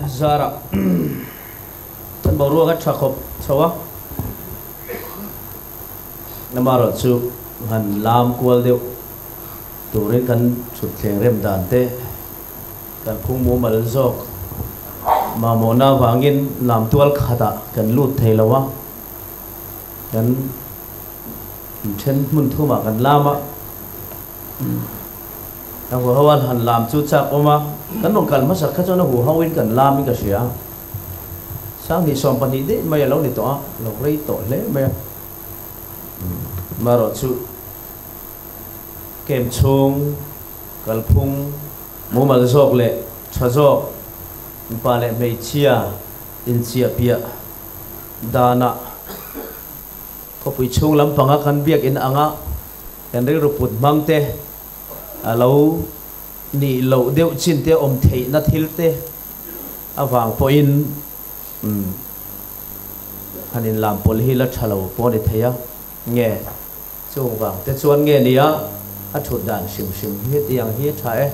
Zara tan baru kat chakop chawa namaro chu han lam kwal deu turin kan chut thleng rem dan te kan khung mu mal zok ma mona wangin lam tual khata kan lut theilawa kan chen mun thuma kan lama ang hawan han lam chu chak oma kan nong kal masak kha chona hu hawin kan lam ka sia sang ni som pani de mai lo ni to lo rei to le mai maro chu kem chung kal phung mu mal zok le cha zok pa le mei chia in chia pia dana ko pui chung lam panga kan biak in anga kan ri ruput mangte alo ni lo deu chin te om thei na thil te awang po in hanin lam pol hi la thalo po ni theya nge chung wang te chuan nge nia a thut dan sim sim hi tiang hi thae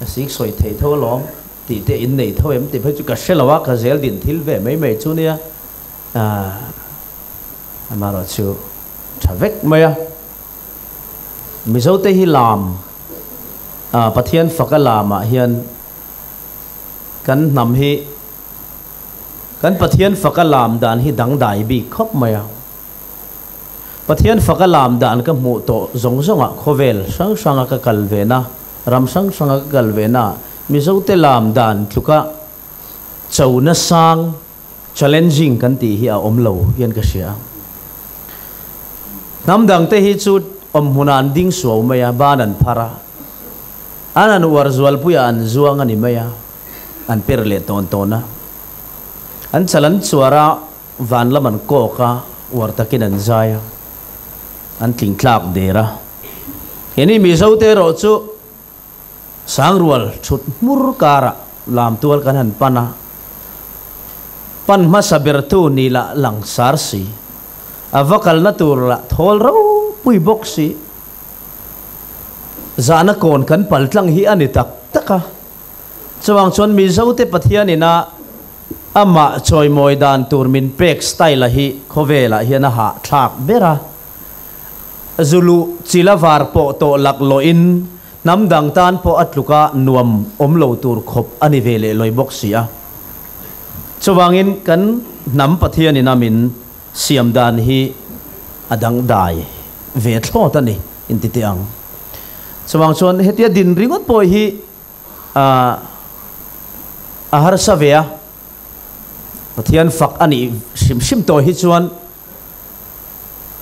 a sik soi thei tho lom ti te in nei tho em ti phe chu ka selawa ka zel din thil ve mai mai chu nia amaro chu thavek maya mi zo te hi lam pathian fakalama hian kan nam hi kan pathian fakalam dan hi dang dai bi khop maya pathian fakalam dan ka mu to zong zonga khovel sang sanga ka kalvena ram sang sanga ka kalvena mi zo te lam dan thuka chawna sang challenging kan ti hi a omlo hian ka sia nam dang te hi chu om hunan ding so maya banan phara anan warzual puya an zuang ani maya an perle ton tona an chalan chuara van laman ko ka wartakin an zaya an tlingklak dera heni mi zote ro chu sangrual chut murkara lam tual kan han pana pan ma sabirtu nila lang sarsi avakal natura thol ro pui boksi zana kon kan paltlang hi ani tak taka chuang chon mi zote pathian ina ama choi moi dan turmin pek style hi khovela hiana ha thak bera zulu chilavar po to laklo in namdang tan po atluka nuam omlo tur khop ani vele loi boxia chuwangin kan nam pathian ina min siam dan hi adang dai ve thlot ani intitiang chuang chon hetia din ringot po hi ahar savea pathian fak ani sim sim to hi chuan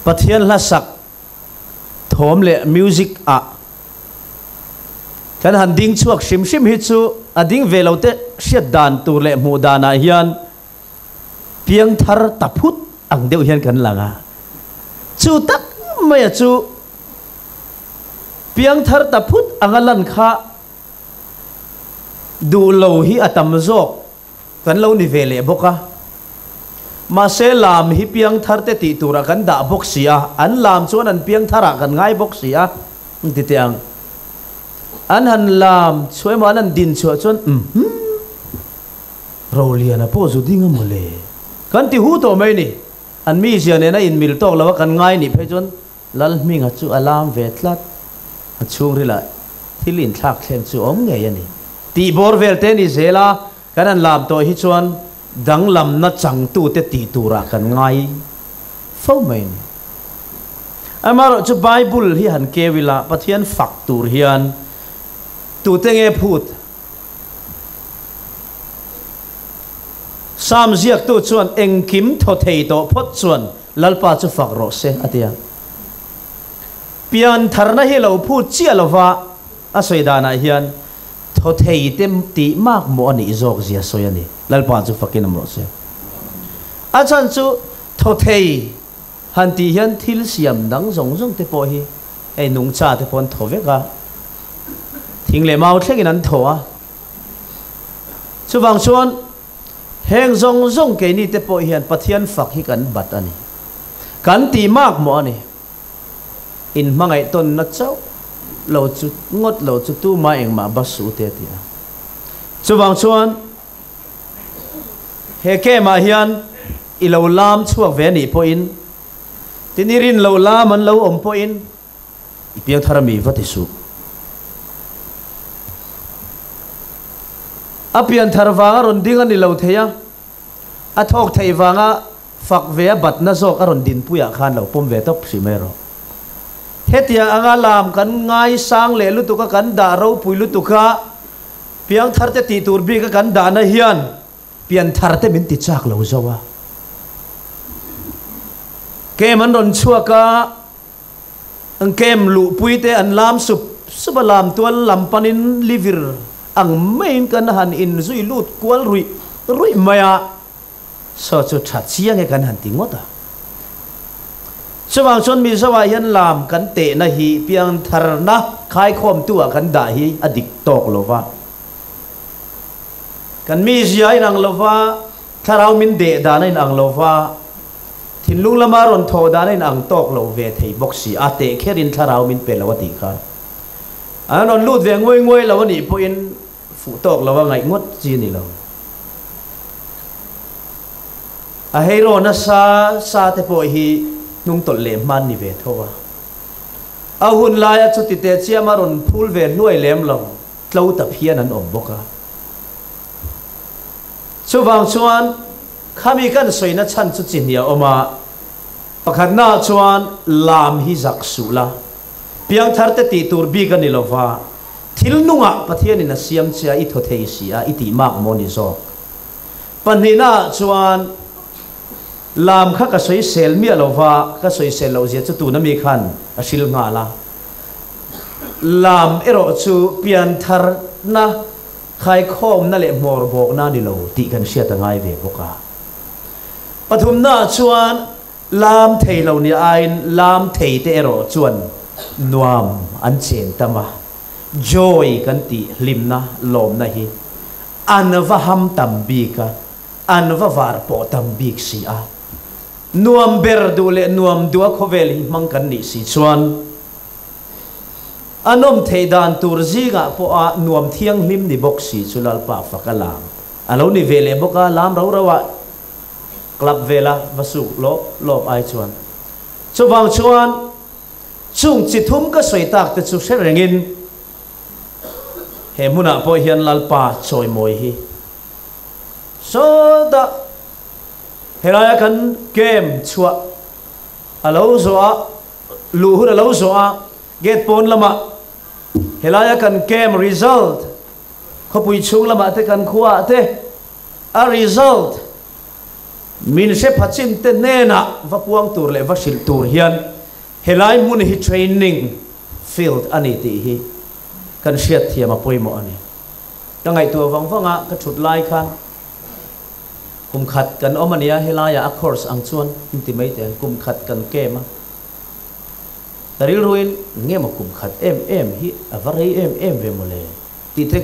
pathian la sak thom le music a kan han ding chuak sim sim hi chu ading velote siat dan tur le mu dana hian piang thar taput ang deuh hian kan langa chu tak maya chu piang thar taput angalan kha du lo hi atam zok kan lo ni vele boka ma se lam hi piang thar te ti tura kan da bok sia an lam chuan an piang thara kan ngai bok sia ti tiang an han lam choi ma an din chua chuan roliana po zu dinga mole kan ti hu to mai ni an mi sia ne na in mil tok lawa kan ngai ni phe chuan lal mi nga chu alam ve tlat chung rila thilin thak thlem chu om nge yani ti bor vel te ni zela kan an lam to hi chuan dang lam na chang tu te ti tura kan ngai fo main amaro chu bible hi han kewila pathian fak tur hian tu te nge phut sam ziak tu chuan engkim tho thei to phot chuan lalpa chu fak ro se atia pian tharna hi lo phu chia lova a soidana hian tho thei tem ti mak mo ani zok zia soyani lalpa chu fakin amro se a chan chu tho thei han ti hian thil siam dang zong zong te po hi ei nung cha te pon thoveka thing le mau thlengin an thoa chuwang chuan heng zong zong ke ni te po hian pathian fak hi kan bat ani kan ti mak mo ani in mangai ton na chau lo chu ngot lo chu tu ma eng ma basu te tia chuwang chuan he ke ma hian i lo lam chuak ve ni po in tinirin lo lam an lo om po in i piang tharami vatisu apian tharwanga ron ding ani lo theya athok thei wanga fak ve bat na zok aron din puya khan lo pom ve top simero hetia anga lam kan ngai sang le lu tu ka kan da ro pui lu tu kha piang thar te ti tur bi ka kan da na hian pian thar te min ti chak lo zawa ke man ron chua ka ang kem lu pui te an lam sup subalam tual lam panin livir ang main kan han in zui lut kwal rui maya so chu that chiang e kan han ti ngota chuwang chon mi zawa hian lam kan te na hi piang thar na khai khom tu kan da hi adik tok lova kan mi zia in ang lova tharau min de da na in ang lova thin lung lama ron tho da na in ang tok lo ve thei boxi ate kherin tharau min pe lawati khan anon lut ve ngoi lawani po in fu tok lawa ngai ngot chi ni lo a hero na sa te po hi nung tol le man ni ve thowa a hun lai a chuti te chia maron phul ve nuai lem lo tlo ta phian an om boka chuwang chuan khami kan soina chan chu chin ya oma pakhat na chuan lam hi zak sula piang thar te ti tur bi kan ni lova thil nunga pathian in a siam chia I tho thei sia iti mak moni zo panina chuan lam kha ka soi sel mi alova ka soi sel lo zia chu tu na mi khan asil nga la lam ero chu pian thar na khai khom na le mor bok na ni lo ti kan sia ta ngai ve boka pathum na chuan lam thei lo ni ain lam thei te ero chuan nuam an chen tama joy kan ti limna lom na hi anwa ham tam bi ka anwa var po tam bik si a nuam ber du le nuam dua khovel hi mang kan ni si chuan anom theidan tur zinga po a nuam thiang lim ni boxi chulal pa fakalam alo ni vele boka lam ro rawa club vela vasu lo ai chuan chuwang chuan chung chi thum ka soitak te chu serengin he muna po hian lalpa choi moi hi so da helaya kan game chua alo zo a lu hu alo zo a get pon lama helaya kan game result khopui chung lama te kan khuwa te a result min se phachin te nena va puang tur le va sil tur hian helai mun hi training field ani ti hi kan siat thiam a poimo ani ta ngai tu wangwanga ka thut lai khan kum khat kan omania helaya a course ang chuan intimate kum khat kan kema taril ruin nge ma kum khat em hi avarei em ve mole ti tre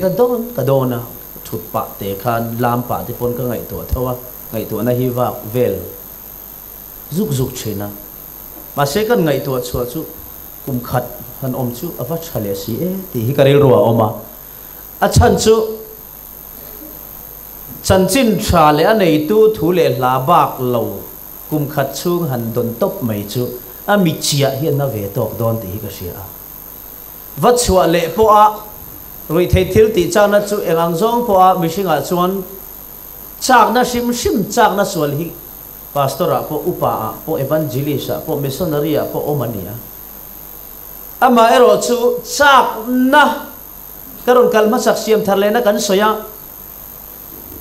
ka dona thut pa te khan lam pa te pon ka ngai to thawa ngai to na hi wa vel zuk chena ma se kan ngai to chua chu kum khat han om chu awa chale si e ti hi karil ruwa oma a chan chu chan chin tha le anei tu thu le la bak lo kum khat chung han don top mai chu a mi chia hi na ve tok don ti hi ka sia va chua le po a roi thei thil ti cha na chu engang zong po a mi singa chuan chak na sim chak na sual hi pastora po upa po evangelista po missionary po omania ama ero chu chak na karon kalma sak siam tharle na kan soya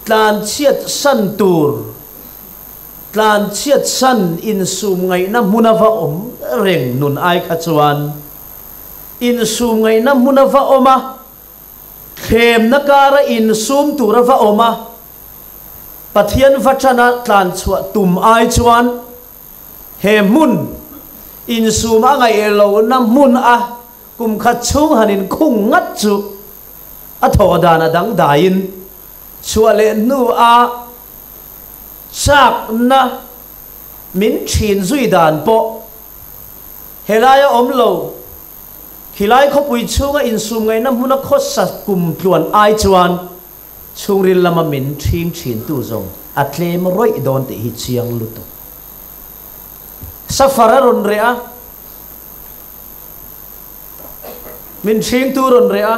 tlan chiat san tur tlan chiat san in sum ngai na munava om reng nun ai kha chuan in sum ngai na munava oma khem na kara in sum turava oma pathian vachana tlan chua tum ai chuan he mun in suma ngai elo na mun a kum khat chung hanin khung ngat chu a thodana dang dain chua le nu a chak na min thin zui dan po helaya omlo khilai kho pui chunga in sum ngai na mun a khos sa kum tluan ai chuan chungrin lama min thin thin tu zong atlem roi don te hi chiang lutu safara ron rea min thing tu ron rea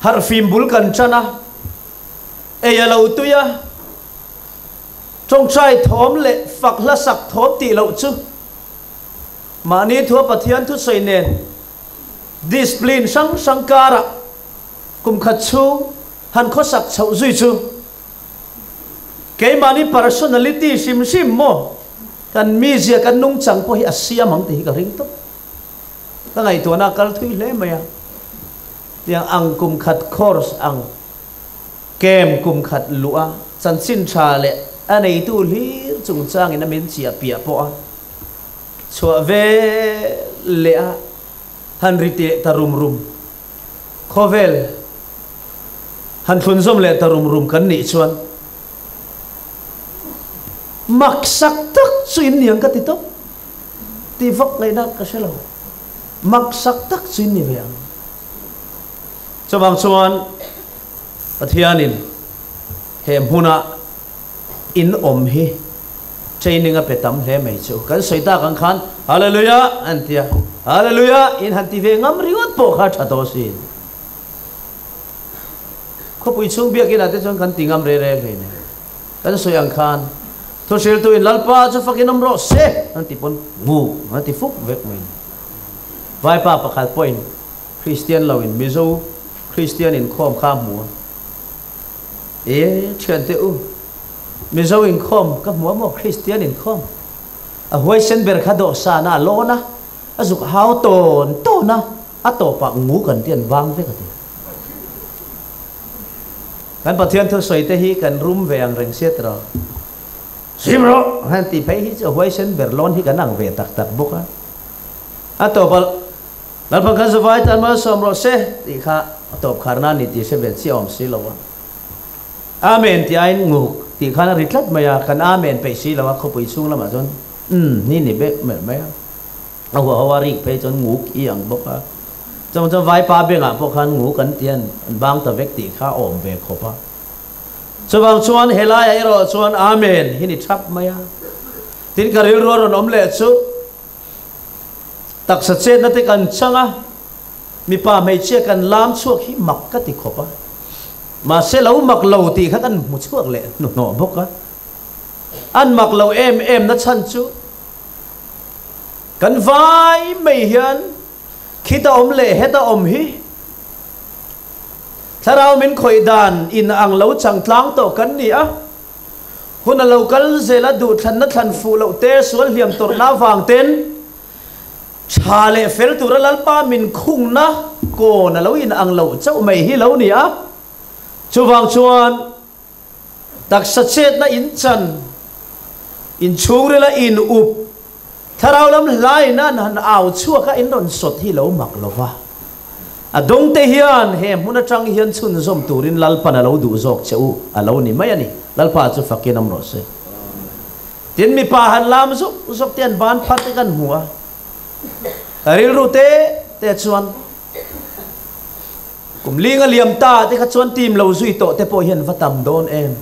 har phim bul kan chana eya lo tu ya trong trai thom le phak la sak thom ti lo chu mani thua pathian thu soi nen discipline sang sankara kum khat chu han kho sak chau zui chu ke mani personality sim sim mo kan mi zia kan nung chang po hi asia mang te hi ka ring to ta ngai to na kal thui le maya yang ang kum khat course ang kem kum khat lua chan sin tha le anei tu li chung chang in amin chia pia po a chua ve le a han rite tarum rum khovel han thun zom le tarum rum kan ni chuan mak sak tak chuin niang ka ti to ti vak ngai na ka selo mak sak tak chuin ni ve chawang chuan pathianin hem huna in om hi training a petam hle mai chu kan soita kan khan hallelujah antia hallelujah in hanti ve ngam riwat po kha thato sin ko pui chung biak ina te chon kan tingam re re ve ne kan soyang khan to sel tu in lalpa chu fakin amro se anti pon ngu anti fuk vek mai vai pa pakhat point Christian lawin mizo Christian in khom kham mu thian te u mizo in khom ka mu mo Christian in khom a hoi sen ber kha do sa na lo na azuk hao ton to na a to pa ngu kan tian wang ve ka ti kan pathian thu soi te hi kan rum ve ang reng set ro simro han ti phei hi cho hoi sen ber lon hi kan ang ve tak tak boka a to pa lal pa kan zavai tan ma som ro se ti kha top kharna ni ti se ber chi om si lo wa amen ti ain ngu ti khana ritlat maya kan amen pe si lo wa kho pui chung lama jon ni ni be mer maya a wa hawari pe jon ngu ki ang boka trong vai pa be nga po khan ngu kan tian bang ta vek ti kha om ve kho pa chawang chuan helai ai ro chuan amen hi ni thap maya tin karil ro ron om le chu tak sa che na te kan changa mi pa mai che kan lam chuak hi mak ka ti kho pa mà sẽ lâu mặc lâu thì khác ăn một chút lệ nọ bốc á ăn mặc lâu em nó chân chú cần vai mày hiền khi ta ôm lệ hết ta ôm hi thà đâu mình khởi đàn in ang lâu chẳng láng tổ cấn nỉ á hôm nào lâu cấn dễ là đủ thân nó thân phụ lâu tê xuống liềm tổ na vàng tên cha lệ phèn tụ ra lal pa mình khung na cô na lâu in ang lâu cháu mày hi lâu nỉ á chu vang chuan tak sa chet na in chan in chung re la in up tharau lam lai na han aw chua ka in don sot hi lo mak lova adong te hian he muna chang hian chun zom turin lal pan lo du jok cheu alo ni mai ani lal pa chu fakin am ro se tin mi pa han lam zok tian ban phat kan hua aril ru te chuan kum linga liam ta te kha chuan tim lo zui to te po hian vatam don em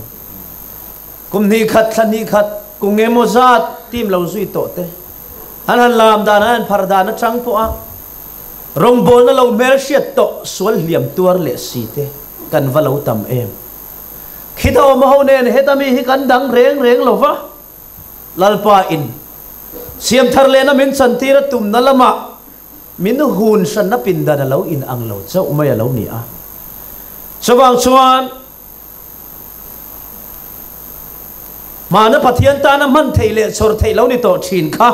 kum ni khat thani khat kum nge mo zat tim lo zui to te han lam dan han phar dan chang po a rong bol na lo mer siat to sual liam tuar le si te kan va lo tam em khito ma ho nen hetami hi kan dang reng lova lalpa in siam thar le na min chantira tum na lama min hun san na pinda na lo in ang lo chau mai lo ni a chawang chuan mana pathian ta na man thei le chor thei lo ni to thin kha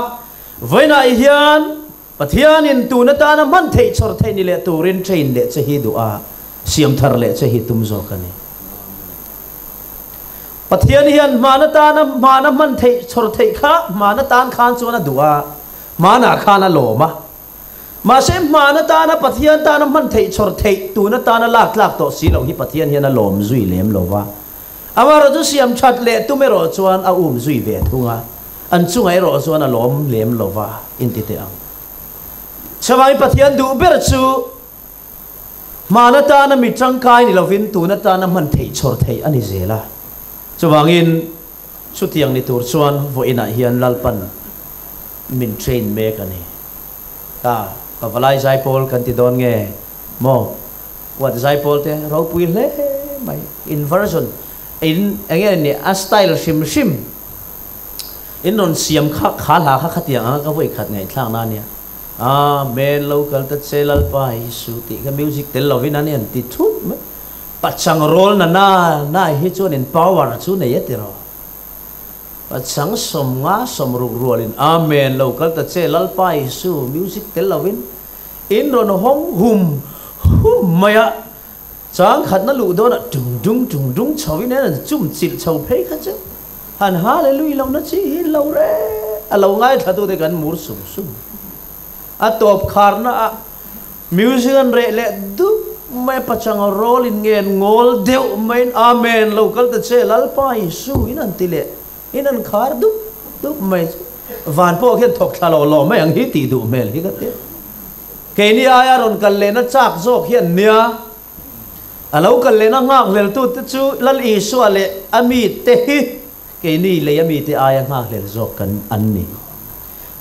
voina hian pathian in tu na ta na man thei chor thei ni le turin train le che hi du a siam thar le che hi tum zo kani pathian hian mana ta na mana man thei chor thei kha mana tan khan chuan a duwa mana khana lo ma mà xem mà nó ta nó pathian ta nó man thei chor thei tu nó ta nó lak to si lo hi pathian hian a lom zui lem lova amaro chu siam that le tu me ro chuan a zui ve thunga an chungai ro chuan a lom lem lova in ti te ang chawai pathian du ber chu mà nó ta nó bị trăng cai ni lovin tu nó ta nó man thei chor thei ani zela chuwangin chu tiang ni tur chuan voina hian lalpan min train me ka ni ta pavalai zai pol kan ti don nge mo what zai pol te ro pui le mai inversion in again ni a style sim sim in non siam kha kha la kha tiang ka voi khat ngai thlang na nia men local ta selal pa isu ti ka music tel lovin ani an ti thu pachang rol na hi chuan in power chu nei atiro pachang som nga som ru rolin amen local ta selal pa isu music tel lovin in ron hom hum maya chang khat na lu do na dung dung chawin na chum chil chaw phei kha chu han hallelujah long na chi hi lo re a lo ngai thatu de kan mur sum sum a top kharna music an re le du mai pachang roll in ngen ngol deu main amen local ta che lal pa isu in an tile in an khar du mai van po khen thok thalo lo mai ang hi ti du mel hi ka te ke ni aya ron kal le na chak jok hian nia alo kal le na ngak lel tu chu lal isu ale ami te hi ke ni le ami te aya ngak lel jok kan an ni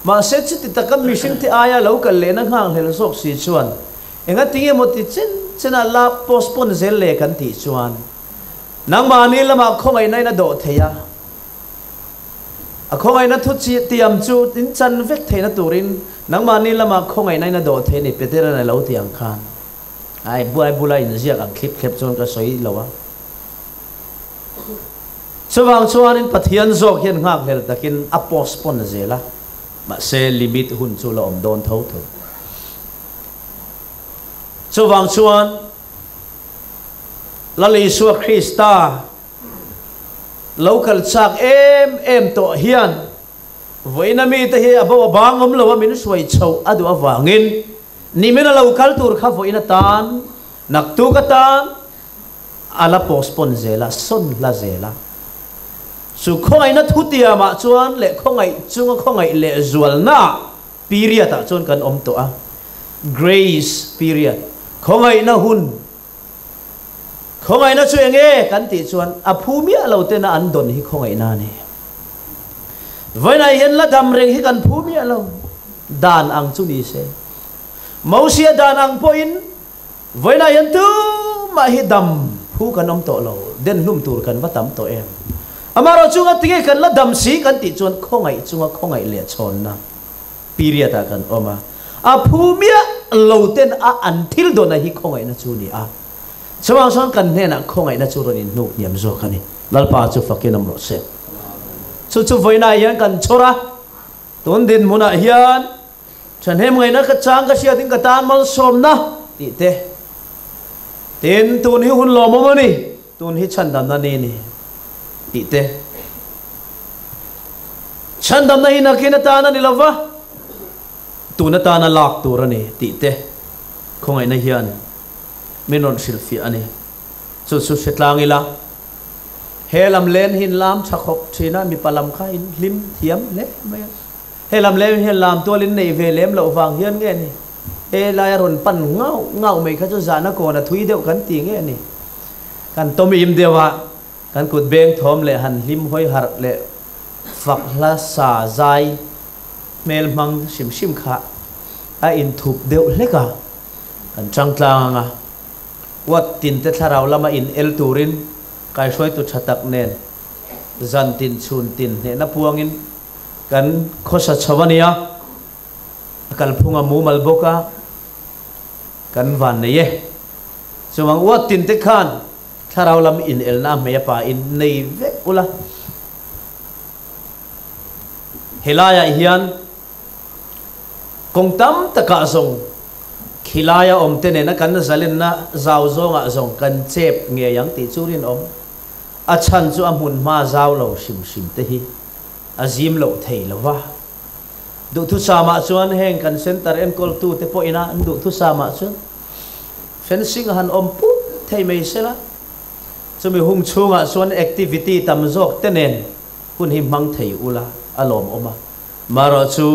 ma set ti takam mission ti aya local le na ngang hel sok si chuan enga tinge moti chena la postpone zel le kan ti chuan nang ma ni lama khongai nai na do theya a khongai na thu chi tiam chu tin chan vek theina turin nang ma ni lama khongai nai na do the ni petera na lo tiang khan ai bulai in zia ang clip chon ka soi lawa chuwang chuan in pathian zok hian ngak hel takin a postpone zela mà xe limit hun chu la om don thâu thâu chu wang chuan la li su Krista local chak em to hian voina mi te hi abo bang om lo min suai chau adu awangin ni mena local tur kha voina tan nak tu ka tan ala postpone zela son la zela su khongai na thutia ma chuan le khongai chunga khongai le zual na period ta chuan kan om to a grace period khongai na hun khongai na chu enge kan ti chuan a phumia lo te na an don hi khongai na ni voina hian la dam reng hi kan phumia lo dan ang chu ni se mausia dan ang point voina hian tu ma hi dam phu kan om to lo den num tur kan wa tam to em amaro chunga tinge kan la dam si kan ti chuan khongai chunga khongai le chon na period a kan oma a phumia lo ten a until do na hi khongai na chu ni a chawang sang kan ne na khongai na chu ron in nu niam zo khani lalpa chu fakin am ro se chu voina hian kan chora ton din muna hian chan hem ngai na ka chang ka sia ting ka tan mal som na ti te tin tun hi hun lo mo ni tun hi chan dam na ni ti te chan dam na hi na kina ta na ni lova tu na ta na lak tu ra ni ti te khongai na hian minon silfi ani chu setlang ila helam len hin lam chakhop thina mi palam kha in lim thiam le mai helam len hin lam to lin nei ve lem lo wang hian nge ni e la ron pan ngau mai kha chu zana ko na thui deuh kan ti nge ni kan tom im dewa kan kut beng thom le han lim hoi har le fak la sa zai mel mang sim kha a in thup deuh leka kan chang tlang anga wat tin te tharau lama in el turin kai soi tu thatak nen zan tin chun tin ne na puangin kan khosa chawania kal phunga mu mal boka kan van ne ye chuwang wat tin te khan tharau lam in el na me pa in nei ve ula helaya hian kong tam taka zong khilaya om te ne na kan zalin na zau zonga zong kan chep nge yang ti churin om a chan chu amun ma zau lo sim te hi azim lo thei lo wa du thu sama chuan heng kan center en kol tu te po ina du thu sama chuan fencing han om pu thei mai sela chumi hung chunga chuan activity tam jok te nen kun hi mang thei ula alom oma maro chu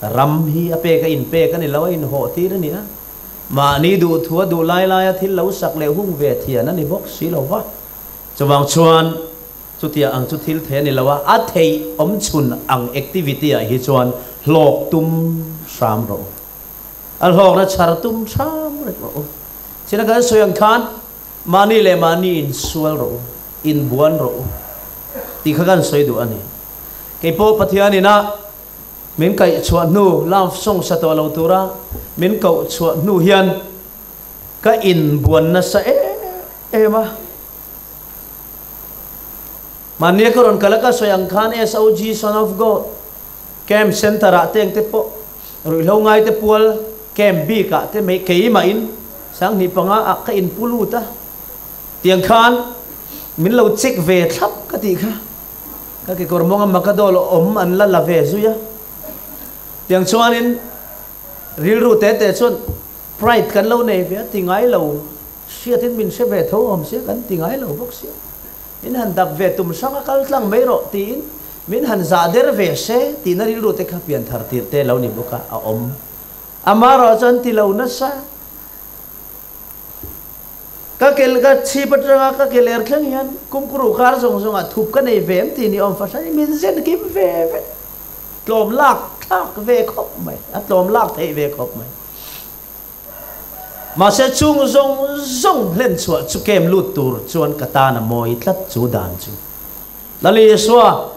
ram hi ape ka in pe ka ni lawa in ho ti ra ni a mà ni du thua du lai lai thil lo sak le hung ve thian ani bok si lo wa chawang chuan chu tia ang chu thil the ni lawa a thei om chun ang activity a hi chuan lok tum sam ro al hok na char tum sam ro sina kan soyang khan mani le mani in sual ro in buan ro ti khagan soi du ani ke po pathian ina min kai chuan nu lam song sa to lo tura min kau chuan nu hian ka in buan na sa ma mania ko ron kalaka soyang khan SOG Son of God camp center a teng te po rui lo ngai te pual camp bi ka te me kei ma in sang ni panga a ka in puluta tiang khan min lo check ve thap ka ti kha ka ke kormonga makadol om an la la ve zuya tiang chuan in ril ru te te chuan pride kan lo nei ve tingai lo sia tin min se ve tho om sia kan tingai lo bok sia in han dak ve tum sanga kal tlang mai ro tin min han za der ve se tin ril ru te kha pian thar tir te lo ni boka a om amaro chan ti lo na sa ka kel ga chi patra ka kel er khang yan kum kru khar song song a thup ka nei vem ti ni om fa sai min zen kim ve tlom lak thak ve khop mai a tlom lak thei ve khop mai mà sẽ chung zong lên chuột chu kem lut tur chuan kata na moi tlat chu dan chu lali swa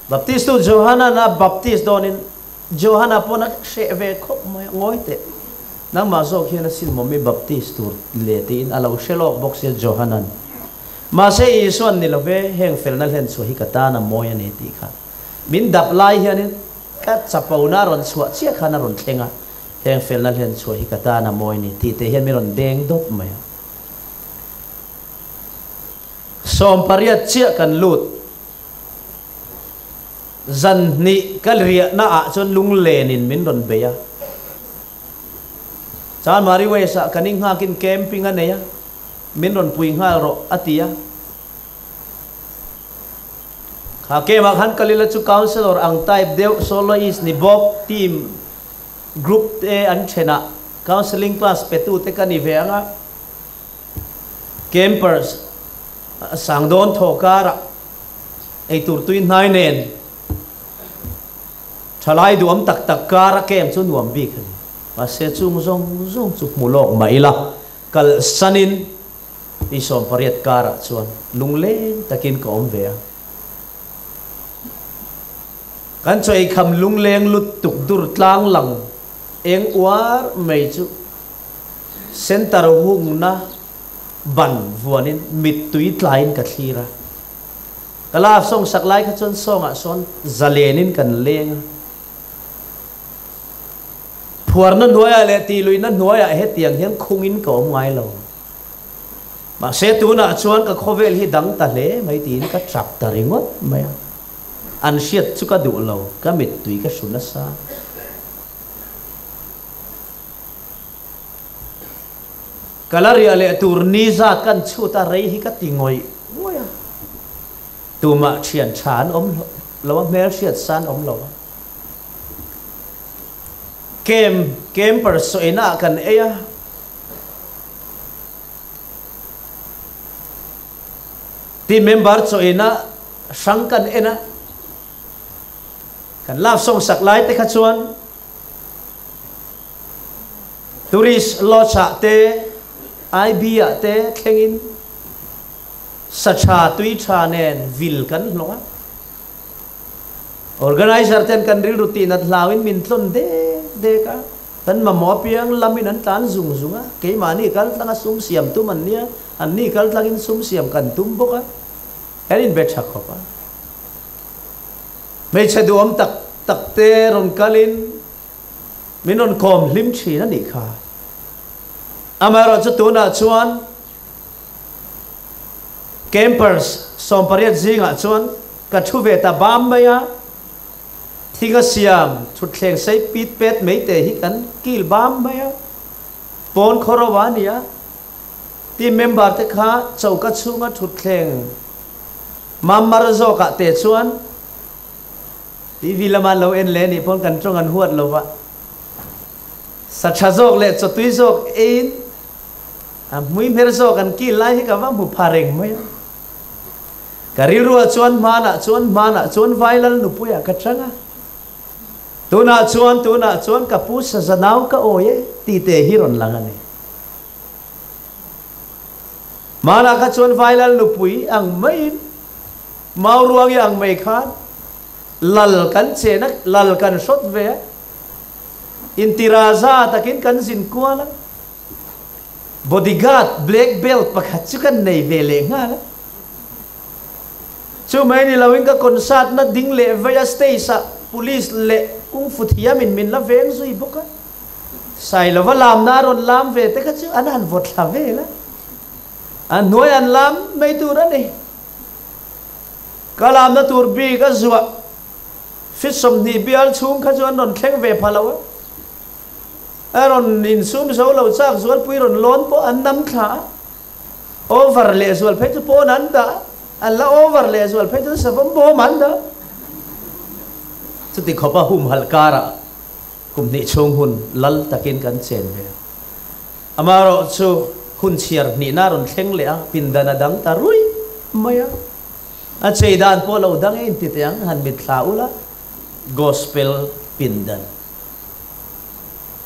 baptist tu Johanna na baptist donin Johanna pona she ve khop mai ngoi te nang ma zo khian sin mo mi baptist tur le tin alo shelo box ya Johanna ma se isuan ni love heng fel na len chu hi kata na moi ani ti kha min dap lai hian ka chapona ron chuat chia khana ron thenga heng fel na len chu hi kata na moi ni ti te hian mi ron deng dop mai som pariat chia kan lut zan ni kal ria na a chon lung lenin min ron beya chan mari we sa kaning ha kin camping aneya min ron pui nga ro atia kha ke ma khan kalila chu counselor ang type deu soloist ni bob team group e an chena counseling class petu te kan ivenga campers sangdon thokara ei tur tuin nai nen thalai duam tak tak kara kem chu nuam bi khan ma se chung zong chu mulok maila kal sanin isom pariat kara chuan lungleng takin ko om ve kan choi kham lungleng lut tuk dur tlang lang eng war mai chu center hung na ban vuanin mit tui tlain ka thira kala song saklai kha chon song a son zalenin kan leng phuarna noya le ti luina noya he tiang hian khungin ko ngai lo ma se tu na chuan ka khovel hi dang ta le mai tin ka trap ta ringot mai an siat chu ka du lo ka mit tui ka suna sa kalaria le turni za kan chu ta rei hi ka tingoi ngoya tu ma thian chan om lo mer siat san om lo kem persona kan eya ti member cho ina sang kan ena kan love song saklai te khachuan tourist locha te ibia te khengin sacha tui cha nen vil kan longa organizer ten kan ril routine at lawin min tlon de ka tan ma mo piang lamin an tan zung zunga ke mani kal tanga sum siam tu man nia an ni kal tlangin sum siam kan tum boka erin bet chakhopa me chaduam tak te ron kalin minon kom lim chi na ni kha amaro chu tu na chuan campers som pariat zinga chuan ka thu ve ta bam maya thinga siam thut thleng sei pit pet mei te hi kan kil bam maya pon khorowania ti member te kha chauka chunga thut thleng mamar zo ka te chuan ti vilama lo en le ni pon kan chong an huat lo wa sa chazok le cho tui zok in mui mer zok kan ki lai hi ka wa mu phareng mai karil ruwa chuan mana chuan vailal nu puya ka changa tuna chuan ka pu sa zanau ka oye ti te hiron langani mana ka chuan vailal nu pui ang mai mau ruang yang mai khan lal kan che nak lal kan shot ve intiraza takin kan sin kuala bodyguard black belt pakhat chukan nei vele ngala chu mai ni lawing ka concert na ding le vaya stay sa police le kung futhia min la veng zui boka sai la lam na ron lam ve te ka chu an vot la ve la an noi an lam mai tu ra ni kalam na tur bi ka zuwa fit som ni bial chung kha chuan ron thleng ve phalawa aron in sum so lo chak zual pui ron lon po an nam kha over le zual phe chu po nan da an la over le zual phe chu savam bo man da chu ti khopa hum halkara kum ni chung hun lal takin kan chen ve amaro chu hun chiar ni na ron thleng le a pindana dang tarui maya a cheidan po lo dang in ti tiang han mit thla ula gospel pindan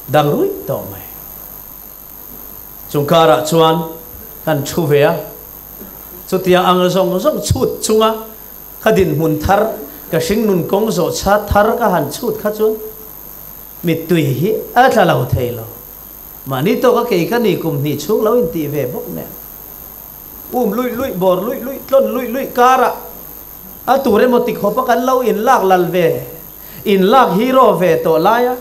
dang rui to mai chungkara chuan kan thu ve a chu tia ang zong chut chunga khadin mun thar ka sing nun kong zo cha thar ka han chut kha chuan mit tui hi a thla lo theilo mani to ka ke ka ni kum ni chung lo in ti ve bok ne lui bor lui tlon lui kara a ture motik hopa kan lo in lak lal ve in lak hero ve to laya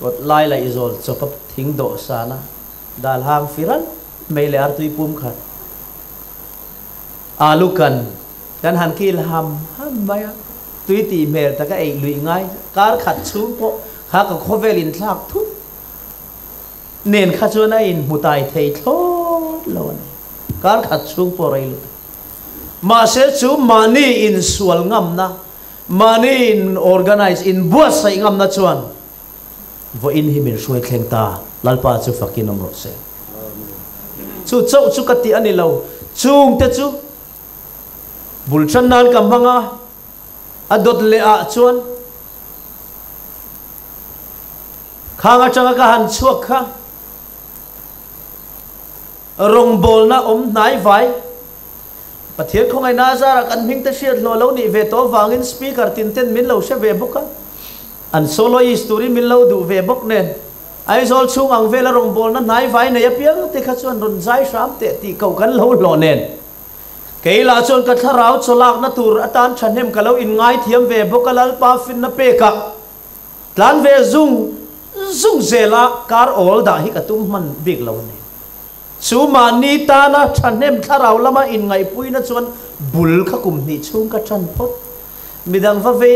got lai la izol chopap thing do sana dal hang firan mele ar tui pum khat alukan kan han kil ham baya tui ti mer ta ka ei lui ngai kar khat chu po kha ka khovelin thak thu nen kha chu na in mutai thei tho lon kar khat chu po rai lu ma se chu mani in sual ngam na mani in organize in buat sai ngam na chuan vo in himin shuai thleng ta lalpa chu fakin amro se chu chau chu kati ani lo chung te chu bulchan nan kamanga adot le a chuan khanga changa ka han chuak kha rong bol na nai vai pathian khongai na zara kan hing ta shiat lo ni ve to wangin speaker tin ten min lo se ve boka an solo story min lo du ve bok nen ai zol chung ang vela rong bol na nai vai na yapiang te kha chuan ron zai ram te ti kau kan lo lo nen keila chuan ka tharau cholak na tur atan thanem kalau in ngai thiam ve bokalal pa fin na pe ka tlan ve zung zela kar ol da hi ka tum man big lo ne chu mani ta na thanem tharau lama in ngai pui na chuan bul kha kum ni chung ka than pot midang va ve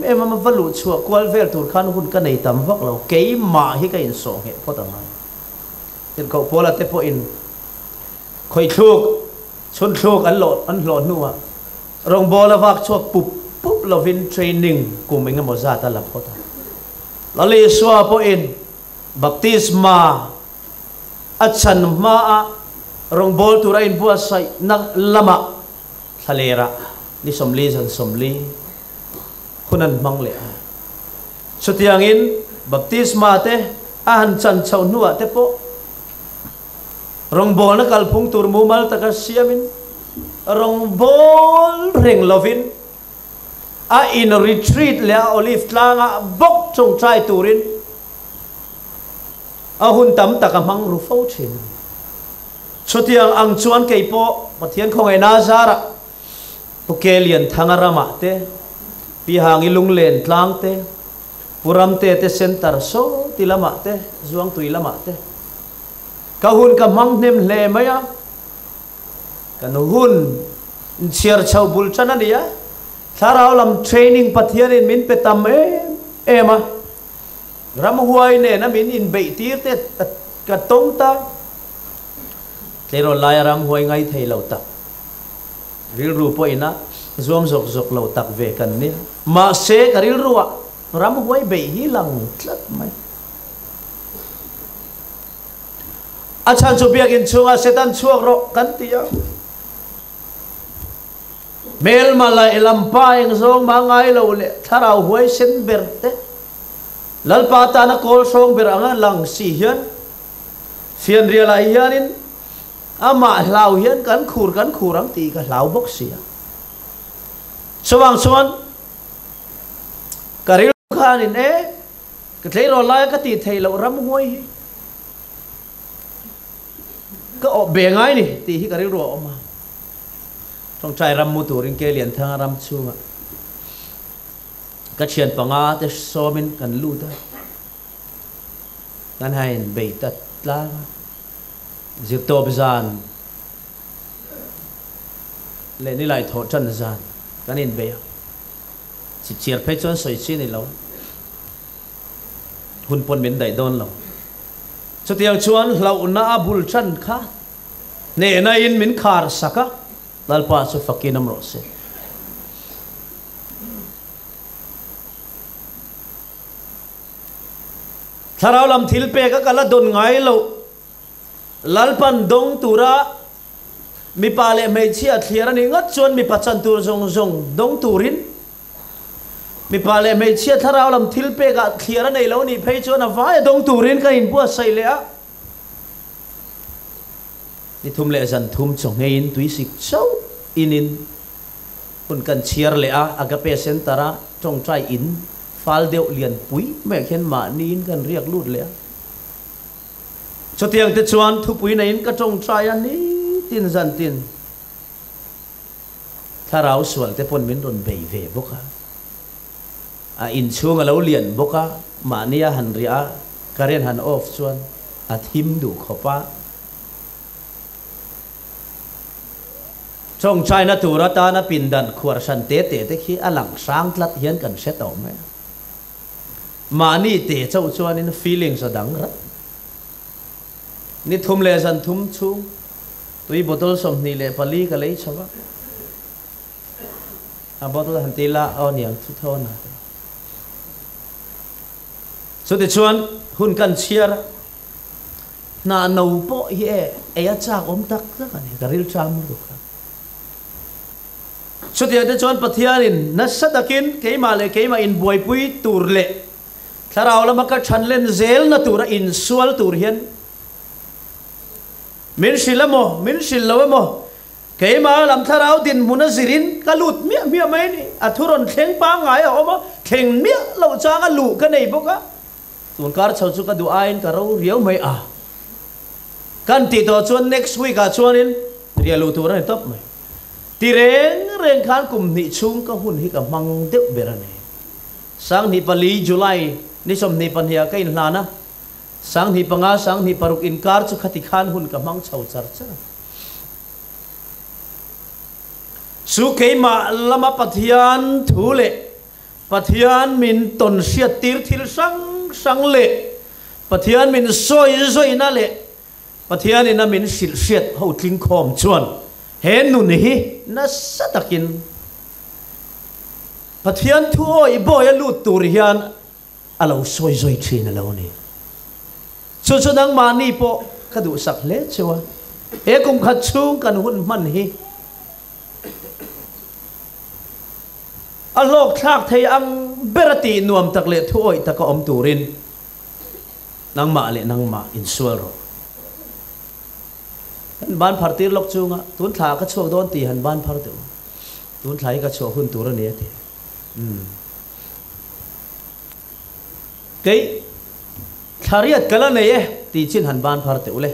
em ma valu chua kwal vel tur khan hun ka nei tam vak lo ke ma hi ka in so he potanga in ko pola te po in khoi thuk chun thuk an lo nuwa rong bola vak chuak pup lovin training kuming mo za ta la pota lali swa po in baptisma achan ma rong bol tura in bua sai na lama thalera ni somli jan somli hunan mangle chutiangin baptisma te ahan chan chau nuwa te po rong bol na kalpung turmu mal taka siamin rong bol reng lovin a in retreat le olive tlanga bok chung chai turin a hun tam taka mang ru fo chin chutiang ang chuan kei po pathian khongai na zara pukelian thangarama te pihangi lunglen tlang te puram te center so tilama te zuang tuilama te kahun ka mangnem le maya kan hun chiar chau bul chana dia tharau lam training pathian in min petam ema ram huai ne na min in bei tir te ka tong ta tero lai ram huai ngai thei lo ta ril ru po ina zuam zok lo tak ve kan ni ma se karil ruwa ram huai be hi lang tlat mai achan chu biak in chunga setan chuak ro kan tia mel malai lampa eng zong mangai lo le tharau huai sen berte lalpa ta na kol song ber anga lang si hian sian ria lai hianin ama hlau hian kan khurang ti ka hlau bok sia sawang chuan karil khanin e ka thlei ro lai ka ti thei lo ram huai hi ka o be ngai ni ti hi karil ro oma trong trai ram mu turin ke lian thang ram chunga ka chian panga te somin kan lu ta kan hain be tat la zir to bizan le ni lai tho chan zan kan in be chỉ chiar phê chon soi chi ni lo hun pon min dai don lo cho tiang chuan lau na abul chan kha ne na in min khar saka dal pa su fakinam ro se tharau lam thil pe ka kala don ngai lo lalpan dong tura mi pale mei chia thliar ani ngat chuan mi pachan tur zong zong dong turin mi pale mei chia tharau lam thil pe ka thliar nei lo ni phei chuan a vai dong turin ka in bua sai le a ni thum le zan thum chong ngei in tui sik chau inin kun kan chiar le a agape sentara trong trai in fal deu lian pui me khen ma ni in kan riak lut le cho tiang te chuan thu pui nei in ka trong trai ani tin zan tin tharau sual te pon min ron bei ve boka a in chunga lo lian boka ma nia han ria karen han off chuan a thim du khopa trong China tura ta na pindan khuar san te khi alang sang tlat hian kan set au me mani te chau chuan in feelings adang rat ni thum le san thum chu tui bottle som ni le pali ka lei chawa a bottle han tila on yang thu thona so te chuan hun kan chiar na no po hi e a chak om tak ka ni garil cham lu so tiang te chuan pathianin na sadakin keima le keima in boy pui tur le tharau lama ka than len zel na tura in sual tur hian min silamo keima lam tharau din muna zirin kalut mia mai ni athuron thleng pa ngai a oma thleng mia lo changa lu ka nei boka tun kar chau chu ka du ain ka ro riau mai a kan ti to chuan next week a chuan in rialu tur ni top mai ti reng khan kum ni chung ka hun hi ka mang deuh berane sang ni pali July ni som ni pan hia ka in hlana sang ni panga sang ni paruk in kar chu khati khan hun ka mang chau char cha su keima lama pathian thule pathian min ton sia tir thil sang le pathian min soi na le pathian ina min sil siat ho tling khom chuan hen nun hi na satakin pathian thu oi boy lu tur hian alo soi thin alo ni chu nang mani po khadu sak le chewa e kum khat chung kan hun man hi alok thak thei ang berati nuam tak le thu oi taka om turin nang ma in sual ro ban partir lok chunga tun thla ka chuak don ti han ban phar tu tun thlai ka chuak hun tur ani ate cái thariat kala nei e ti chin han ban phar te ule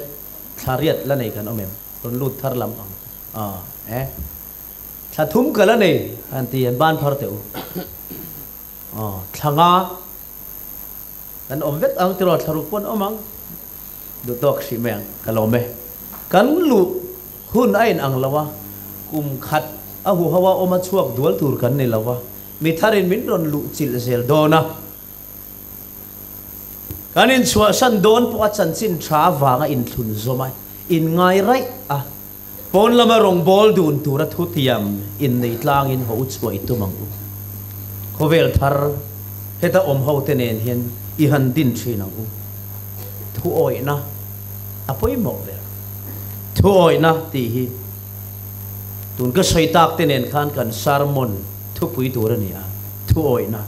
thariat la nei kan omem ton lut thar lam ang tha thum kala nei han ti han ban phar te u thanga kan om vet ang tiro tharu pon omang du tok si meng kalome kan lu hun ain ang lawa kum khat a hu hawa oma chuak dual tur kan nei lawa mi tharin min ron lu chil zel dona kanin chua san don po chan chin tha wanga in thun zomai in ngai rai a pon lama rong bol dun tura thu tiam in nei tlang in ho chuai tu mang u khovel thar heta ho te nen hian I han din thina u thu oi na apoi mo ver thu oi na ti hi tun ka soitak te nen khan kan sermon thu pui tur ania thu oi na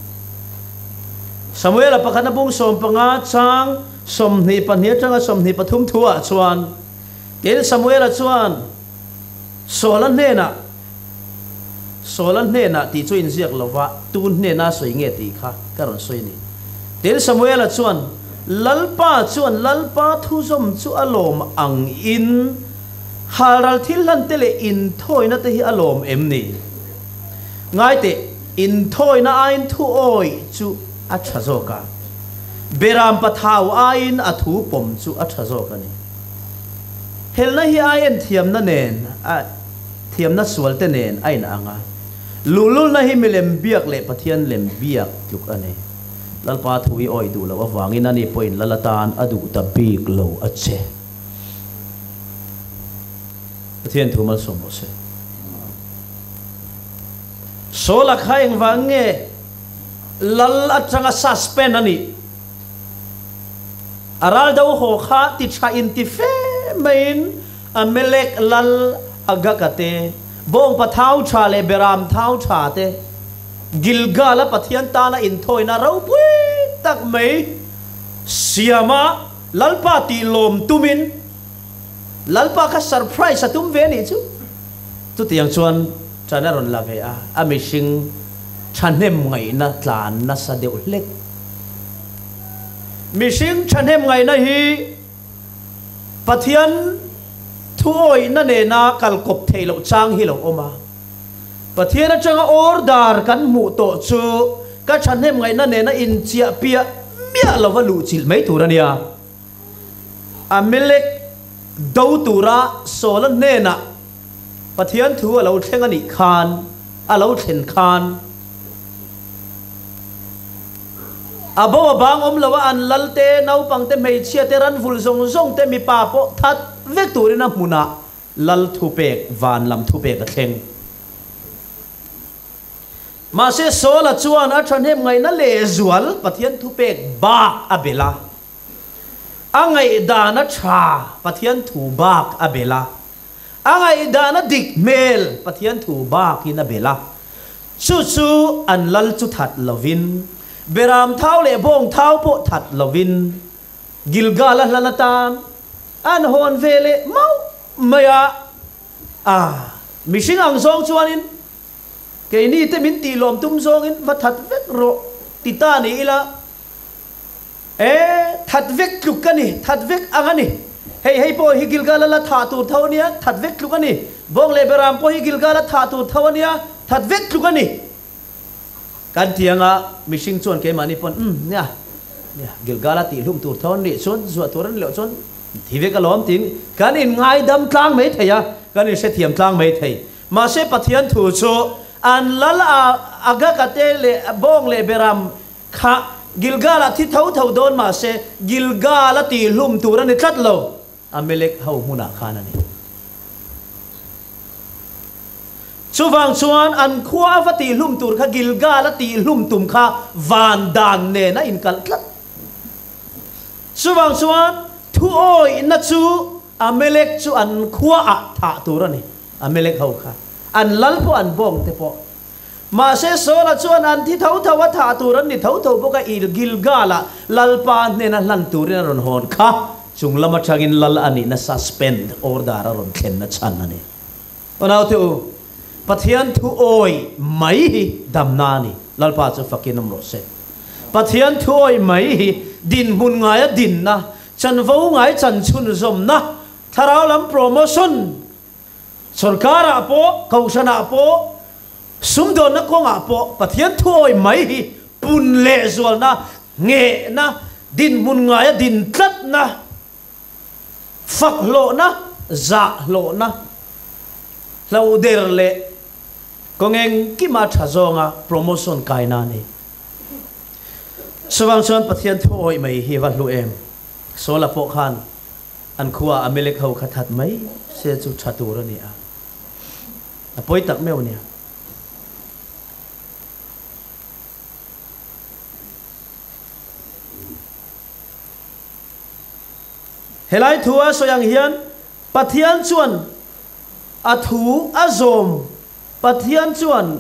Samuel apakana bung som panga chang som ni pania changa som ni pathum thua chuan tel Samuel chuan solan ne na ti chu in ziak lova tun ne na soi nge ti kha karon soi ni tel Samuel chuan lalpa thu som chu alom ang in haral thil lan tele in thoi na te hi alom em ni ngai te in thoi na ain thu oi chu a thazoka beram pathau ain a thu pom chu a thazoka ni helna hi ain thiam na nen a thiam na sual te nen aina anga lulul na hi milem biak le pathian lem biak tuk ane lalpa thui oi du lo awangin ani point lalatan adu ta big lo ache pathian thumal somo se sola khaing wange lal atanga suspend ani aral daw ho kha ti cha in ti fe main amelek lal agakate bong pathau cha le beram thau cha te Gilgal pathian ta na in thoi na rau pui tak mai siama lalpa ti lom tumin lalpa ka surprise atum ve ni chu tu tiang chuan chana ron la ve a amishing chanem ngai na tlan na sa deu lek mishing chanem ngai na hi pathian thuoi na ne na kal kop theilo chang hi lo oma pathian changa order kan mu to chu ka chanem ngai na ne na in chia pia mia lova lu chil mai turania amelek dau tura solan ne na pathian thu alo thengani khan alo then khan abo bang lawa an lalte nau pangte mei chia te ran vul zong zong te mi pa po that vek turina muna lal thu pek van lam thu pek a thleng ma se sola chuan a thanem ngai na le zual pathian thu pek bak abela angai dana tha pathian thu bak abela angai dana dik mel pathian thu bak ina bela chu chu an lal chu that lovin beram thau le bong thau po that lovin Gilgal lanatan an hon vele mau maya mishing ang zong chuanin kay ni te min ti lom tum zongin va that vek ro tita ni ila that vek lukani that vek angani hey po hi Gilgal la tha tu thawnia that vek lukani bong le beram po hi Gilgal tha tu thawnia that vek lukani kan tianga mishing chuan ke mani pon nya Gilgal ti lum tur thon ni chon zuwa turan le chon thive ka lom tin kan in ngai dam tlang mai theya kan in se thiam tlang mai thei ma se pathian thu chu an lal aga kate le bong le beram kha Gilgal thi thau don ma se Gilgal ti lum turan ni tlat lo amelek hau huna khanani chuwang chuan an khua vati lum tur kha Gilgal ti lum tum kha van dan ne na in kal tlat chuwang chuan thu oi na chu amelek chu an khua a tha turani amelek hau kha an lal po an bong te po ma se sola chuan an thi thau wa tha turan ni thau po ka il Gilgal lalpa ne na lan turin ron hon kha chung lama thagin lal ani na suspend order ron khen na chan ani onau tu pathian thu oi mai damnani lalpa chu fakinam ro se pathian thu oi mai din mun ngai din na chan vo ngai chan chun zom na tharau lam promotion sarkara po kausana po sumdon na ko nga po pathian thu oi mai pun le zol na nge na din mun ngai din tlat na fak lo na za lo na lau der le kongeng ki ma thazonga promotion kaina ni sawang chuan pathian thu oi mai hi va lu em sola po khan an khuwa amelek hau khathat mai se chu thatur ani a poi tak meu nia helai thua soyang hian pathian chuan athu azom pathian chuan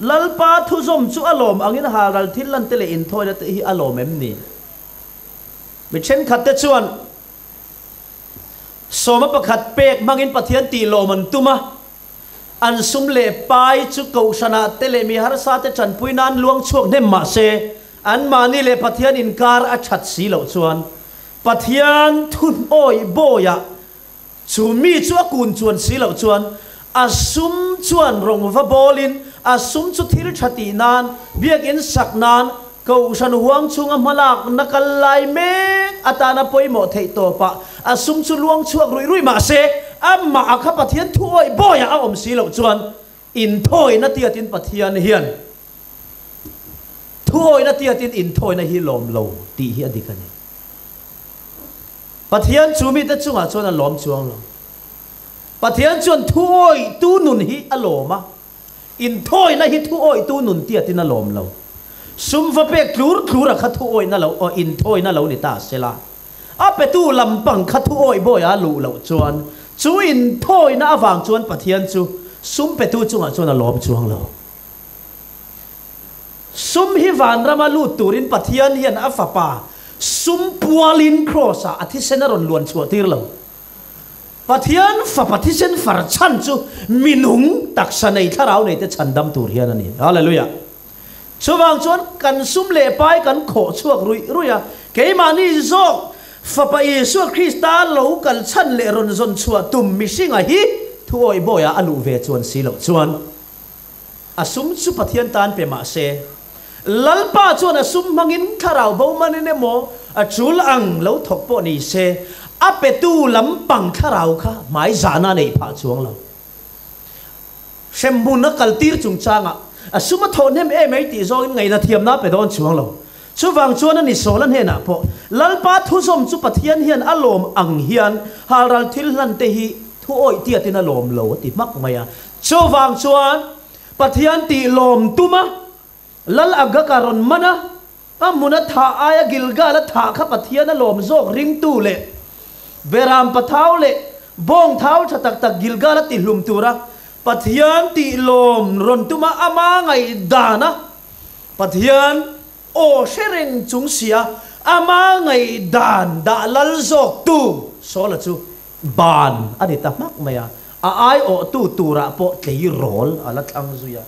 lalpa thu zom chu alom angin halal thil lan tele in thoi te hi alom em ni mi chen khat te chuan soma pakhat pek mangin pathian ti loman tuma an sum le pai chu ko sana tele mi har sa te chan puinan luang chuak nem ma se an mani le pathian inkar a that si lo chuan pathian thun oi boya chu mi chu akun chuan si lo chuan asum chuan rong va bolin asum chu thil thati nan biak in sak nan ko san huang chunga malak nakalai me atana poimo thei to pa asum chu luang chuak rui rui ma se amma akha pathian thu oi boya a om si lo chuan in thoi na tia tin pathian hian thu oi na tia tin in thoi na hi lom lo ti hi adikani pathian chu mi te chunga chuan a lom chuang lo pathian chuan thu oi tu nun hi aloma in thoi na hi thu oi tu nun tia tin alom lo sum va pe klur kha thu oi na lo o in thoi na lo ni ta sela a pe tu lampang kha thu oi boya lu lo chuan chu in thoi na awang chuan pathian chu sum pe tu chunga chuan alom chuang lo sum hi van rama lu turin pathian hian a fa pa sum pualin cross a athi senaron luan chu tir lo pathian fa pathisen far chan chu minung taksa nei tharau nei te chandam tur hian ani hallelujah chuwang chuan kan sum le pai kan kho chuak ruya keimani zok fa pa Yesu Krista lo kal chan le ron zon chua tum mi singa hi thuoi boya alu ve chuan si lo chuan asum chu pathian tan pe ma se lalpa chuan asum mangin tharau bo manine mo achul ang lo thok po ni se apetu lampang tharau kha mai zana nei pha chuang lo sembuna kaltir chung changa asuma thonem e mai ti zo ngai na thiam na pe don chuang lo chuwang chuan ani solan he na po lalpa thu som chu pathian hian alom ang hian halral thil lan te hi thu oi tia tin alom lo ti mak maya chuwang chuan pathian ti lom tuma lal aga karon mana amuna tha aya gilgal tha kha pathian alom zok ring tu le veram pathau le bong thau thatak tak gilgal ti hlum tura pathian ti lom ron tuma ama ngai dana pathian o shereng chung sia ama ngai dan da lal zok tu sola chu ban ani ta mak maya a ai o tu tura po tlei rol ala thang zuya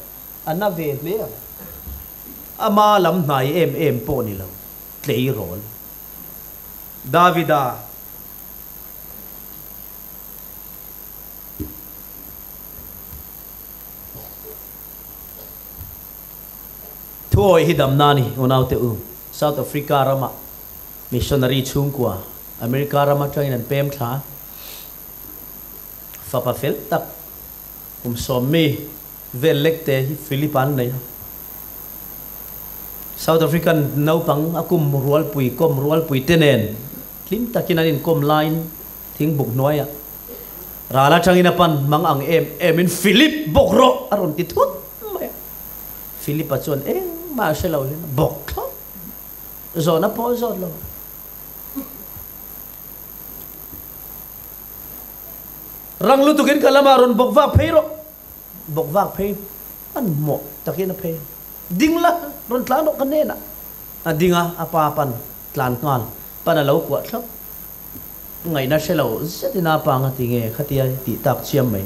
ana ve le ama lam nai em po ni lo tlei rol davida thuoi hi dam nani unau te South Africa rama missionary chung kwa America rama train an pem tha fa pa fel tak som mi velekte hi Philippine nei South African nau pang akum rual pui tenen klim takin anin kom line thing buk noya rala changina pan mang ang em in Philip bokro aron ti thut Philip chuan ma se lo bok tho zona po zot lo rang lu tukin kalama ron bok vak phei an mo takin phei dingla ron tlan ok kanena adinga apa pan tlan ngal pana lo kwa thlap ngai na se lo zetina pa nga tinge khatia ti tak chiam mai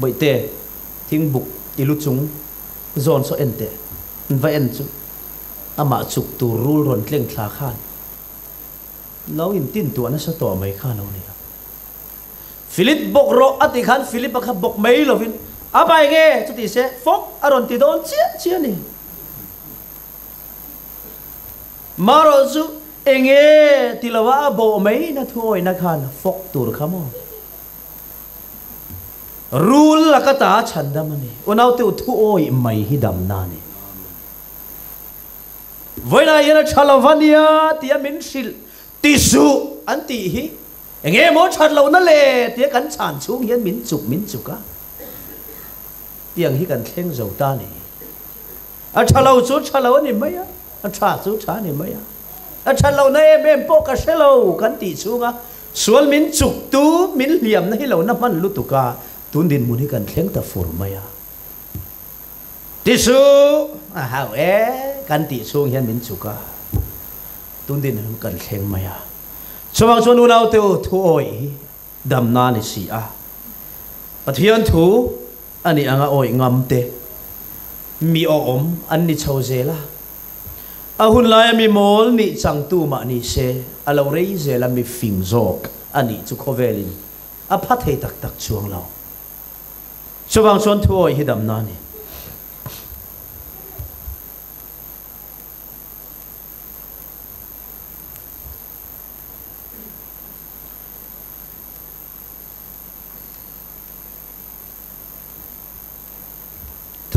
boite thing buk ilu chung zon so ente va en chu ama chuk tu rul ron tleng thla khan lo in tin tu na sa to mai khan lo ni Philip bok ro ati khan Philip kha bok mai lovin abai ge chu ti se fok aron ti don chia ni maro chu enge tilawa bo mai na thoi na khan fok tur khamo rule lakata chandamani unau te thu oi mai hi dam na ni voina yana chalavania tia min sil tisu anti hi enge mo chatlo na le tia kan chan chung hian min chuk ka tiang hi kan thleng zo ta ni a chalo chu chalo ni maya a cha chu cha ni maya a chalo na em po ka selo kan ti chunga sual min chuk tu min liam na hilaw na man lutuka tundin muni kan thleng ta fur maya tisu hau kan ti sung hian min chuka tundin kan thleng maya chawang chuan unau teu thu oi damna ni si a pathian thu ani anga oi ngamte mi om an ni chhozela ahun lai mi mol ni changtu ma ni se alo rei zela mi fing zok ani chu khovelin a phathei tak tak chuang lo chawang chuan thu oi hi damna ni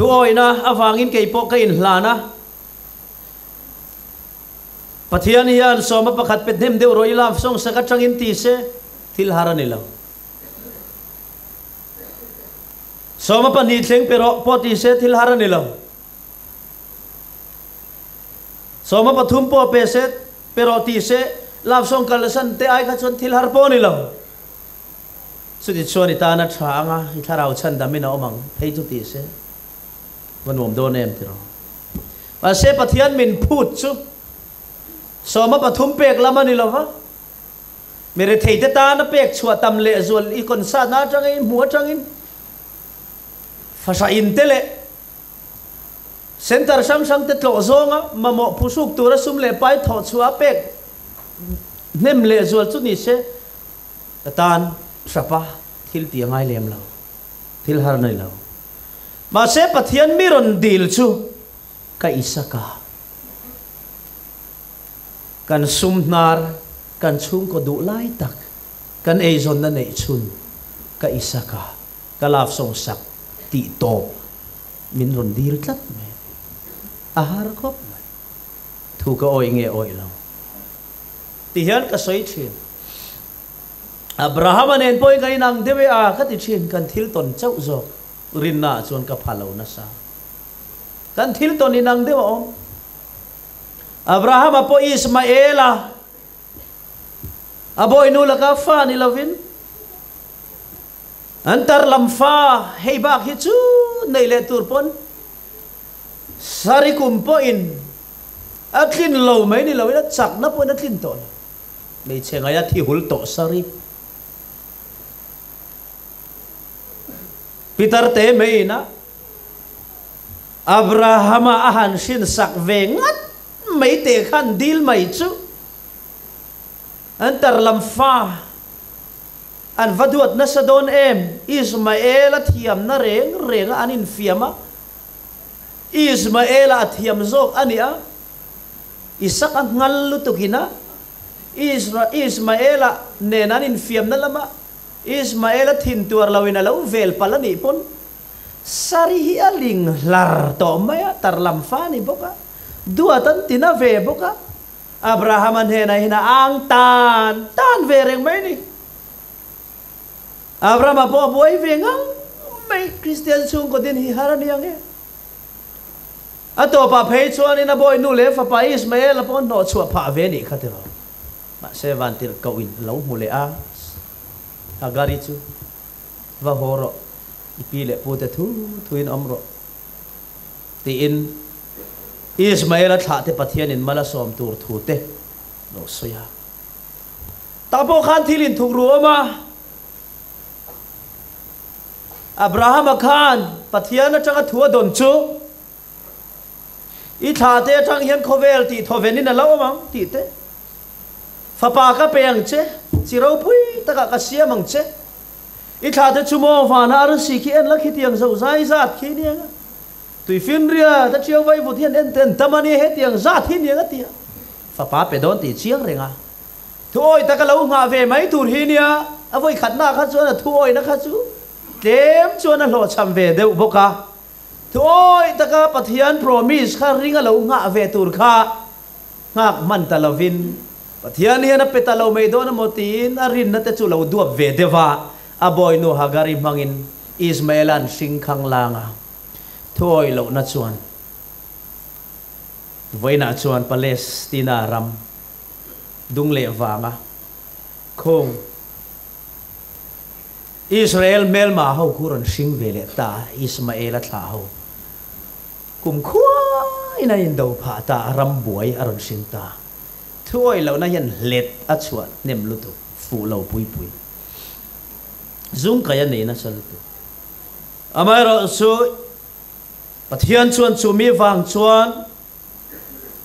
thu oi na awangin kei po ka in hlana pathian hian soma pakhat petnem deu roi lam song saka tangin ti se thil harani lo soma pani thleng pero poti se thil harani lo soma pathum po pe se pero ti se lam song kalasan te ai kha chon thil har po ni lo sudi choni ta na thanga hi tharau chan damina omang hei chu ti seวันผมโดนเอ็มที่เรามาเสพเทียนมินพูดชุสมปฐุมเปกละมันนี่หรอวะมีเรื่องที่ตาหน้าเปกชัวตำเละส่วนอีคนซาหน้าจังอินหัวจังอินภาษาอินเตเละเซ็นเตอร์ช่างเตะโตซงอ่ะมาหมอผู้สุกตัวระสุมเละไปถอดชัวเปกเน่มเละส่วนชุดนี้เสตานสปาทิลตีง่ายเลี้ยมเราทิลฮาร์นี่เรามาเสพเทียนมิรอนดิลชูกอิสกากันซุมนาร์กันชุงก็ดูไล่ตักกันเอซอนนั่นเอชุนกอิสกากลาฟสงสักติโตมินรอนดิลตัดไหมอาหารครบไหมถูกก็โอยเงยโอยเราติเฮียนก็สวยเชียนอับราฮัมเองพอยกันนังเดวิอาก็ติเชียนกันทิลตนเจ้าโจรินน่าชวนกับพาลาอุนัสกันทิลตนินังเดียวอับราฮัมอพออิสมาเอลอโบยนูลกาฟานิลาวินอันตร์ลัมฟาเฮบักฮิจูในเลตูร์ปนสาริคุมปอินอัคลินโลไม่นี่เราไม่จักนับวันอัคลินตอนไม่เชื่อไงที่หุลโตสาริพิตรเตไม่นะอับราฮัมอาหันชินสักเวงัดไม่เตะขันดีลไม่จูอันตร์ลัมฟาอันวัดวัดนัสโดนเอ็มอิสมาเอลเทียมนาเรงอันอินฟิยมะอิสมาเอลเทียมโซกอันนี้อ่ะอิสักอันงัลลุตุกินะอิสมาเอลเนนันอินฟิยมนั่นละมะอิสมาเอลทินตัวเราวินาเราเวลพลันี่ปนสาริฮิอาลิงลาร์ตอมายะตร์ลัมฟานี่บกะดูอันตินาเวบกะอับราฮัมอันเฮนัยนะอังตันเวเรงไม่นี่อับราฮัมบอกว่าไอ้เวงังไม่คริสเตียนซุงก็ดินฮิฮารานี่ยังไงอันตัวป้าเพย์ชวนนี่นะบอยนูเลฟป้าอิสมาเอลปนโนชัวป้าเวนี่ขัดเถอะมาเซวันติร์กวินเรามูเลอาagar itu wahoro ipile pute tuin amro tiin Ismail thate pathian in malasom tur thute no soya tapo khan thilin thukru ama Abraham khan pathian atanga thua don chu I thate atang hian khovel ti thovenin ala ma ti te fapa ka peng che sirau pui taka kasia mang che I thate chumo vana ar sikhi en la khitiang zo zai zat khi nia tui fin ria ta chiao vai vu thian en ten tamani he tiang zat hi nia tia fapa pe don ti chiang renga thoi taka lo nga ve mai tur hi nia avoi khatna kha chu na thoi na kha chu tlem chu na lo cham ve deu boka thoi taka pathian promise kha ringa lo nga ve tur kha ngak man talovin pathian hian a petalo mai do na motin arin na te chu lo duap ve dewa aboy no hagari mangin Ismailan singkhang langa thoi lo na chuan voina chuan Palestina ram dung le wanga khong Israel mel ma ho kuron sing vele ta Ismael atha ho kum khua ina in do pha ta ram buai aron sing ta thuai lo na yan let a chuat nem lu tu fu lo pui pui zung kaya nei na sal tu amai ro su pathian chuan chu mi wang chuan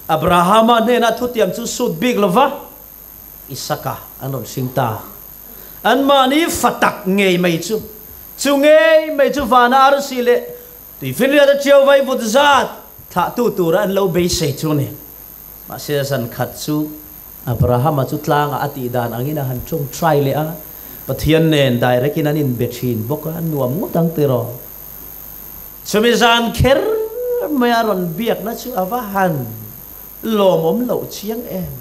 Abraham ne na thutiam chu sut big lova Isaka anon sing ta an ma ni fatak ngei mai chu ngei mai chu vana ar sile tui filia da chiao vai vut zat tha tu ra an lo be se chu ne ma se san khat chu Abraham chu tlang ati dan angina han chung try le a pathian nen direct in an in bethin boka nuam ngutang tiro chumi zan kher mayaron biak na chu avahan lomom lo chiang em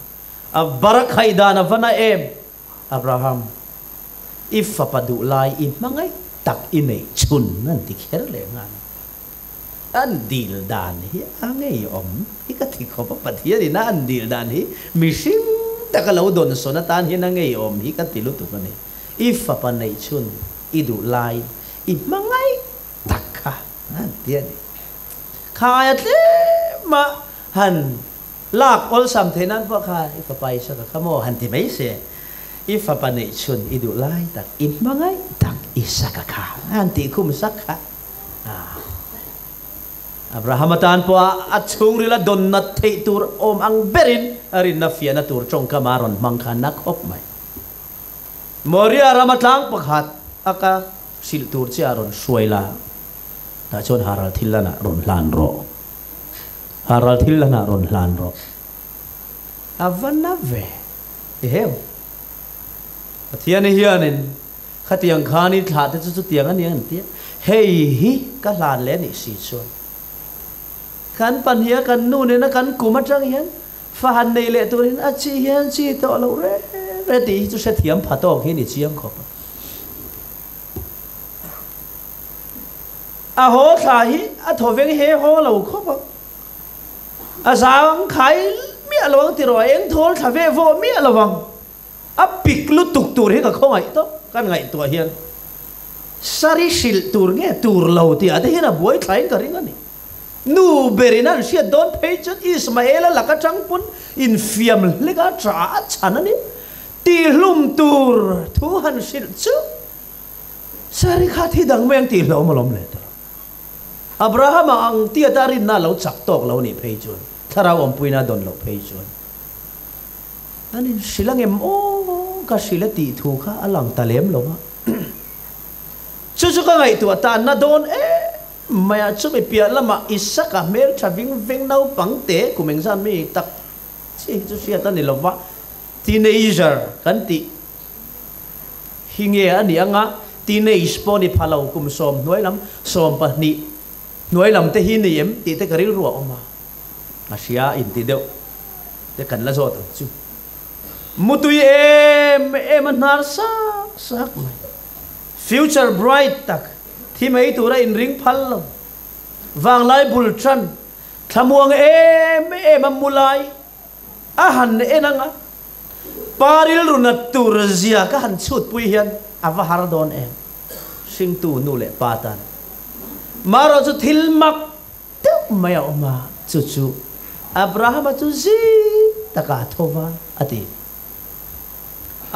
a barakai dan avana em Abraham if papadu lai in mangai tak inei chun nan ti kher le ngan an dil dan hi angai om ikati ko pa pathia ni na an dil dan hi mishing takalo don sonatan hi na ngai om hi ka tilu tu kani if papa nei chun idu lai in mangai takha an tia ni khayat le ma han lak ol sam thenan pa kha if papa isa ka khamo han ti mai se if papa nei chun idu lai tak in mangai tak isa ka kha an ti kum sakha Abraham atan po achung rila don na thei tur om ang berin arin na fia na tur chong kamaron mangkha nakhop mai Moria ramatlang pakhat aka sil tur chi aron suaila ta chon haral thilana ron hlan ro haral thilana ron hlan ro avana ve heu pathian hianin khatiang khani thla te chu tiang ani an ti hei hi ka hlan le ni si chon kan pan hia kan nu ne na kan kuma chang hian fa han nei le turin a chi hian chi to lo re ti chu se thiam phatok hi ni chiang khop a ho tha hi a thoveng he ho lo khop a sang khai mi along ti ro eng thol tha ve vo mi alawang a pik lu tuk tur hi ka khongai to kan ngai to hian sari sil tur nge tur lo ti a te hi na boi thain ka ring ani nu berinan sia don page Ismael la ka changpun in fiam lega tra chanani ti lum tur thu han sil chu sari kha thi dang meng ti lo malom le ta Abraham ang tia tarin na lo chak tok lo ni pejun tharaw om puina don lo pejun anin silang em o ka sila ti thu kha alang talem lo ma chu chu ka ngai tu ta na don maya chu me pia lama Isaka mel thaving veng nau pangte kumeng san mi tak chi chu sia ta ni lova teenager kan ti hinge ani anga teenage poni phalau kum som noilam som pa ni noilam te hi ni em ti te karil ruwa oma asia in ti deu te kan la zot chu mutui em nar sak future bright tak thi mai tu ra in ring phal lo wang lai bul tran thamuang em mulai a han enanga paril runat tur zia ka han chut pui hian ava har don em sing tu nu le patan maro chu thil mak te maya oma chu chu Abraham chu zi taka thova ati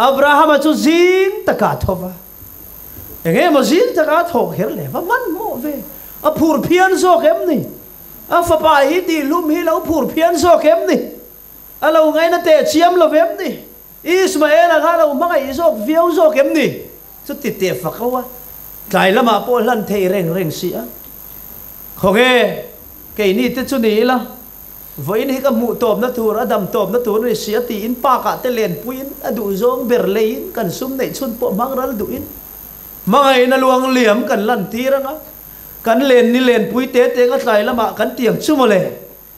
Abraham chu zin taka thova enge ma zin taka thok her le va man mo ve a phur phian zo kem ni a fa pa hi ti lum hi lo phur phian zo kem ni a lo ngai na te chiam lo vem ni Ismael a lo mangai zo viau zo kem ni chu ti te fa kawa kai lama po lan thei reng si a khoge ke ni te chu ni la voi ni ka mu top na tur adam top na tur ni sia ti in pa ka te len puin adu zong berlein kan sum nei chun po mangral du in mangai na luang liam kan lan tiranga kan len ni len pui te te nga tlai lama kan tiang chumole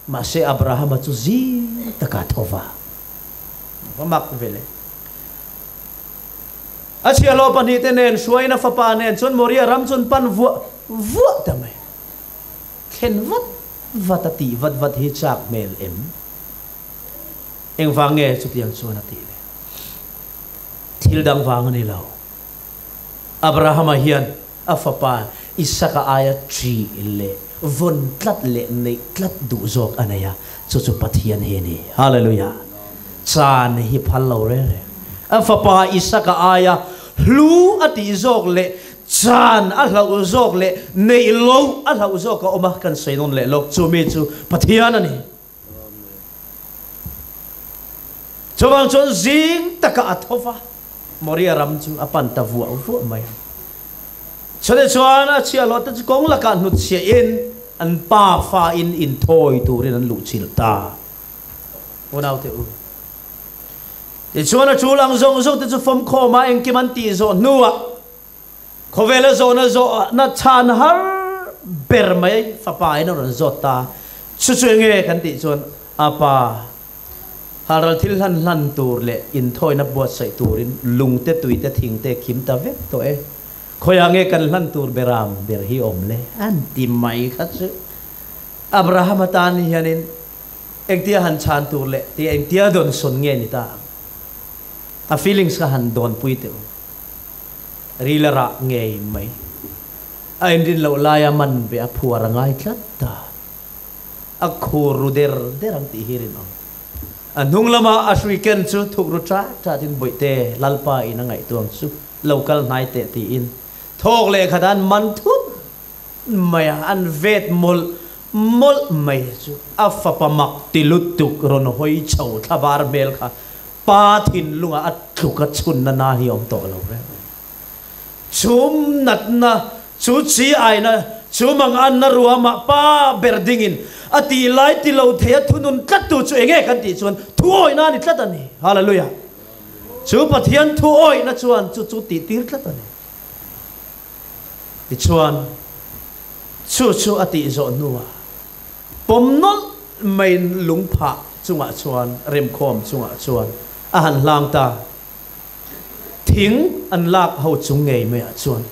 ma se Abraham chu zi taka thova wa mak vele achia lo pani te nen suai na fa pa nen chon moria ram chon pan vu ta mai khen vatati vat hi chak mel em eng wange chu tiang chon ati le thil dang wang ni lo Abraham hian afapa Isaka aya tri le von tlat le nei tlat du zok anaya chu chu pathian he ni hallelujah chan hi phal lo re afapa Isaka aya hlu ati zok le chan a hlau zok le nei lo a hlau zok ka oma kan seinon le lok chu mi chu pathian ani chawang chon zing taka athofa moria ram chu apan ta vu mai cho nên cho nó chia lót tất cũng là cả nút chia in ăn pa pha in thôi tu nên ăn lụt chịu ta ôn nào thế thì cho nó chú lang zong zong tất phong kho mà anh kim anh tì zo nua kho về là zo nó chan har ber mấy pha pa nó rồi zo ta chú chú nghe kan tì cho apa haral thil lan tur le in thôi nó buat sai turin lung te tui te thing te kim ta vek to e khoyange kan lan tur beram ber hi omle anti mai khatsu Abraham atan hianin engtia han chan tur le ti engtia don son nge ni ta a feelings ka han don puite rilera nge mai a endin lo laya man be a phuara ngai tlatta a khuru derang ti hirin om anung lama ashriken chu thukru cha tin boite lalpa ina ngai tuang chu local nai te ti in thok le khadan man thut maya an vet mol mai chu afa pamak tilutuk ron hoi chau thabar bel kha pa thin lunga at thuka chun na hi om to lo re chum nat na chu chi ai na chu mang an na ruama pa berdingin ati lai ti lo the thunun tlat tu chu enge kan ti chuan thu oi na ni tlat ani hallelujah chu pathian thu oi na chuan chu ti tir tlat ani ti chuan chu ati zo nuwa pomnol main lungpha chunga chuan rem khom chunga chuan a han lang ta thing an lak ho chung ngei me chuan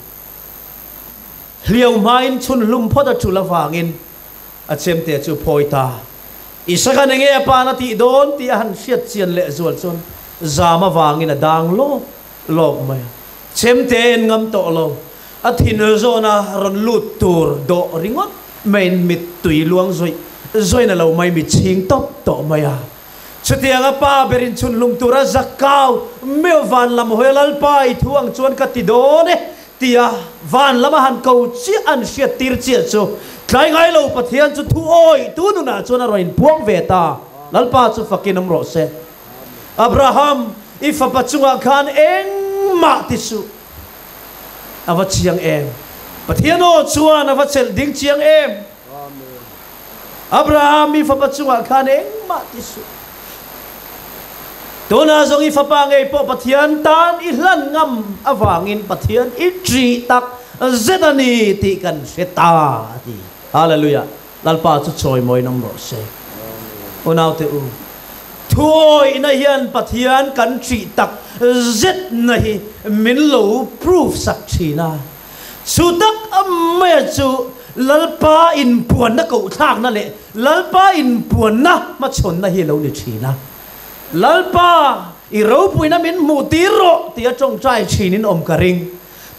hliau main chun lum phoda chula wangin a chem te chu phoita Isaka nge pa na ti don ti han siat chian le zual chuan zama wangin a dang lo mai chem te ngam to lo a thin zona ron lut tur do ringot main mit tui luang zoi na lo mai mi ching top to maya chutianga pa berin chun lung tura zakau me van lam hoelal pai thuang chuan ka ti done tia van lama han ko chi an sia tir chi chu klai ngai lo pathian chu thu oi tu nu na chuan roin puang ve ta lalpa chu fakinam ro se Abraham ifa pachunga khan eng ma ti su awa chiang em pathian o chuan awa chel ding chiang em Abraham ifa pachunga khan eng ma ti su Tona zong ifapa ngay po pathian tan ihlan ngam awangin pathian itri tak zetani ti kan seta ti hallelujah lalpa chu choi moi nam ro se unaw te u thoi na hian pathian kan tri tak zet na hi min lo proof sak thina chu tak me chu lalpa in puan na ko thak na le lalpa in puan na ma chon na hi lo ni thina lalpa i ro pui na min mu ti ro ti a chong trai chinin om karing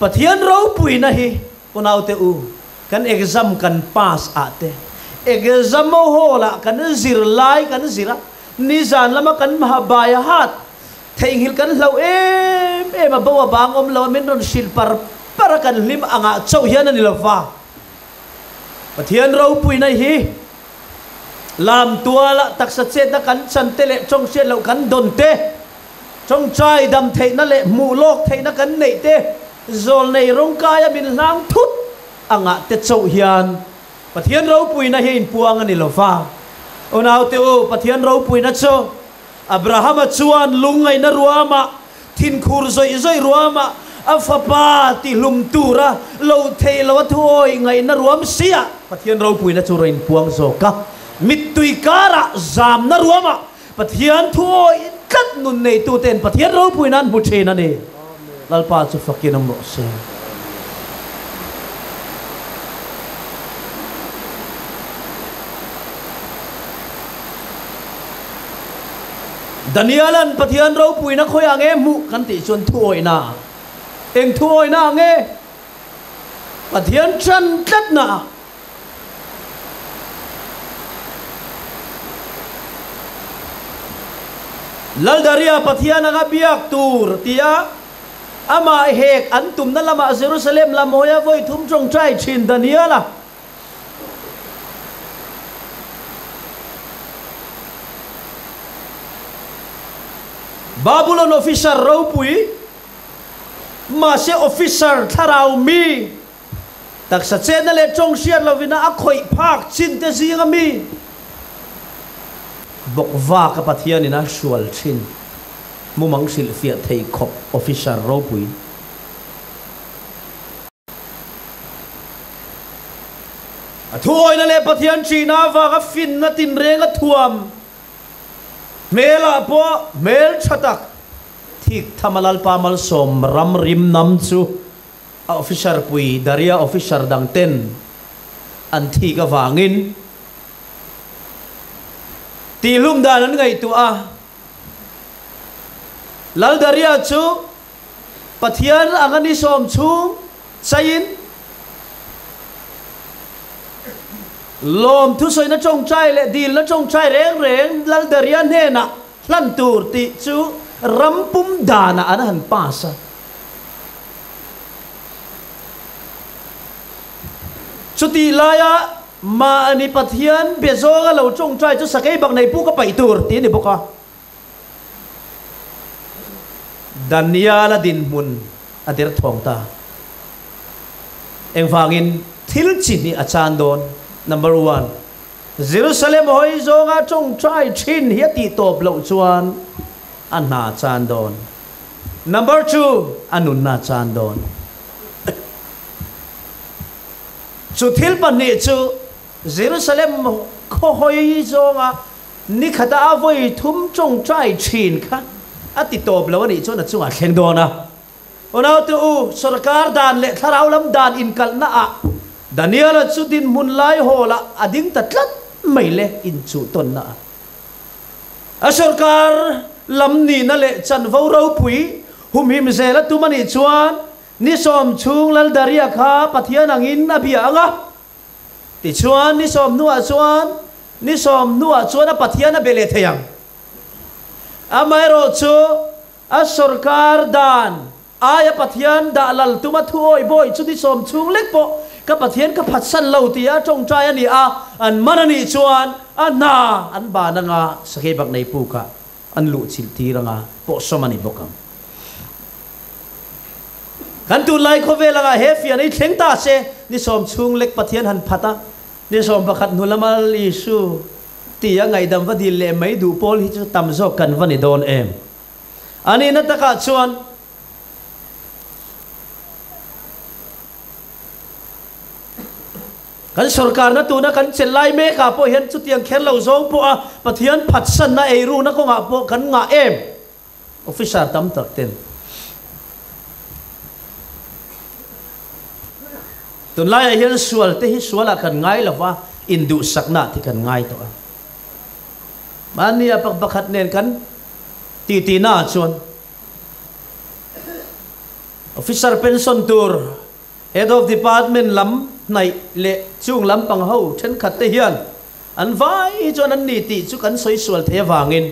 pathian ro pui na hi kunaw te u kan exam kan pass ate exam mo hola kan zir lai kan zira ni zan lama kan mahabaya hat theing hil kan lo em bawa bang om lo min ron sil para kan lim anga chau hian ani lova pathian ro pui na hi làm tua la tak sa che na kan chan te le chong che lo kan don te chong chai dam thei na le mu lok thei na kan nei te zol nei rong kaya min lang thut anga te chau hian pathian ro pui na hin puang ani lova onaw te o pathian ro pui na cho Abraham chuan lungai na ruama thin khur zoi ruama afapa ti lum tura lo thei lo thoi ngai na ruam sia pathian ro pui na chu rein puang zo ka mitui kara zam na ruama pathian thoi kat nun nei tu ten pathian ro pui nan bu the na ni lalpa chu fakinam ro se Danielan pathian ro pui na khoi ange mu kan ti chon thuoi na eng thuoi na ange pathian chan tlat na lal daria pathian anga biak tur tia ama hek antum na lama Jerusalem lamoya voi thum trong trai chin Daniela Babylon officer raw pui masih officer tharau mi tak sa chen na le chong siat lovina akhoi phak chin te zinga mi bokwa ka pathian ina sual chin mumang sil fiat thei khop officer raw pui athuoi na le pathian china wa ka fin na tin renga thuam Mela po mel chatak thik thamalal pamal som ram rim nam chu officer pui daria officer dang ten an thi ka wangin tilum dan ngai tu a lal daria chu pathian angani som chu chain lom thu soi na trong trai le dil na trong trai reng reng lal darian he na lan tur ti chu rampum dana anahan pasa chuti laya ma ani pathian bezo ga lo trong trai chu sakai bak nei pu ka pai tur ti ni boka Daniela din mun adir thong ta eng wangin thil chin ni achan don Number 1 Jerusalem hoi zonga trong trai chin hiati top lo chuan anna chan don Number 2 anun na chan don chu thil pan ni chu Jerusalem kho hoi zonga ni khata avoi thum trong trai chin kha ati top lo ni chu na chu a thleng dona ona tu sarkar dan le tharau lam dan in kal na a Daniela chu din mun lai hola ading tatlat mai le in chu ton na a sarkar lam ni na le chan vo ro pui hum him zela tu mani chuan ni som chung lal daria kha pathian angin abia anga ti chuan ni som nuwa chuan a pathian a bele theyang amai ro chu a sarkar dan aya pathian da lal tu ma thuoi boy chu ni som chung lek po ka pathian ka phatsan lo tia trong trai ani a an manani chuan ana an ba na nga sakhe bak nei pu ka an lu chil ti ranga po somani bokam kan tu lai kho vela nga he fian ei thleng ta se ni som chung lek pathian han phata ni som pakhat nulamal isu tia ngai dam va dil le mai du pol hi chu tam zo kan vani don em ani na taka chuan kan sarkar na tu na kan chelai me ka po hian chu tiang khen lo zong po a pathian phatsan na ei ru na ko nga po kan nga em officer tam tak ten tun lai hian sual te hi suala kan ngai lawa indu sakna ti kan ngai to a mania pak bakhat nen kan ti na chuan officer pension tur head of department lam nai le chung lam pang ho then khat te hian an vai chuan an ni ti chu kan soi sual the wangin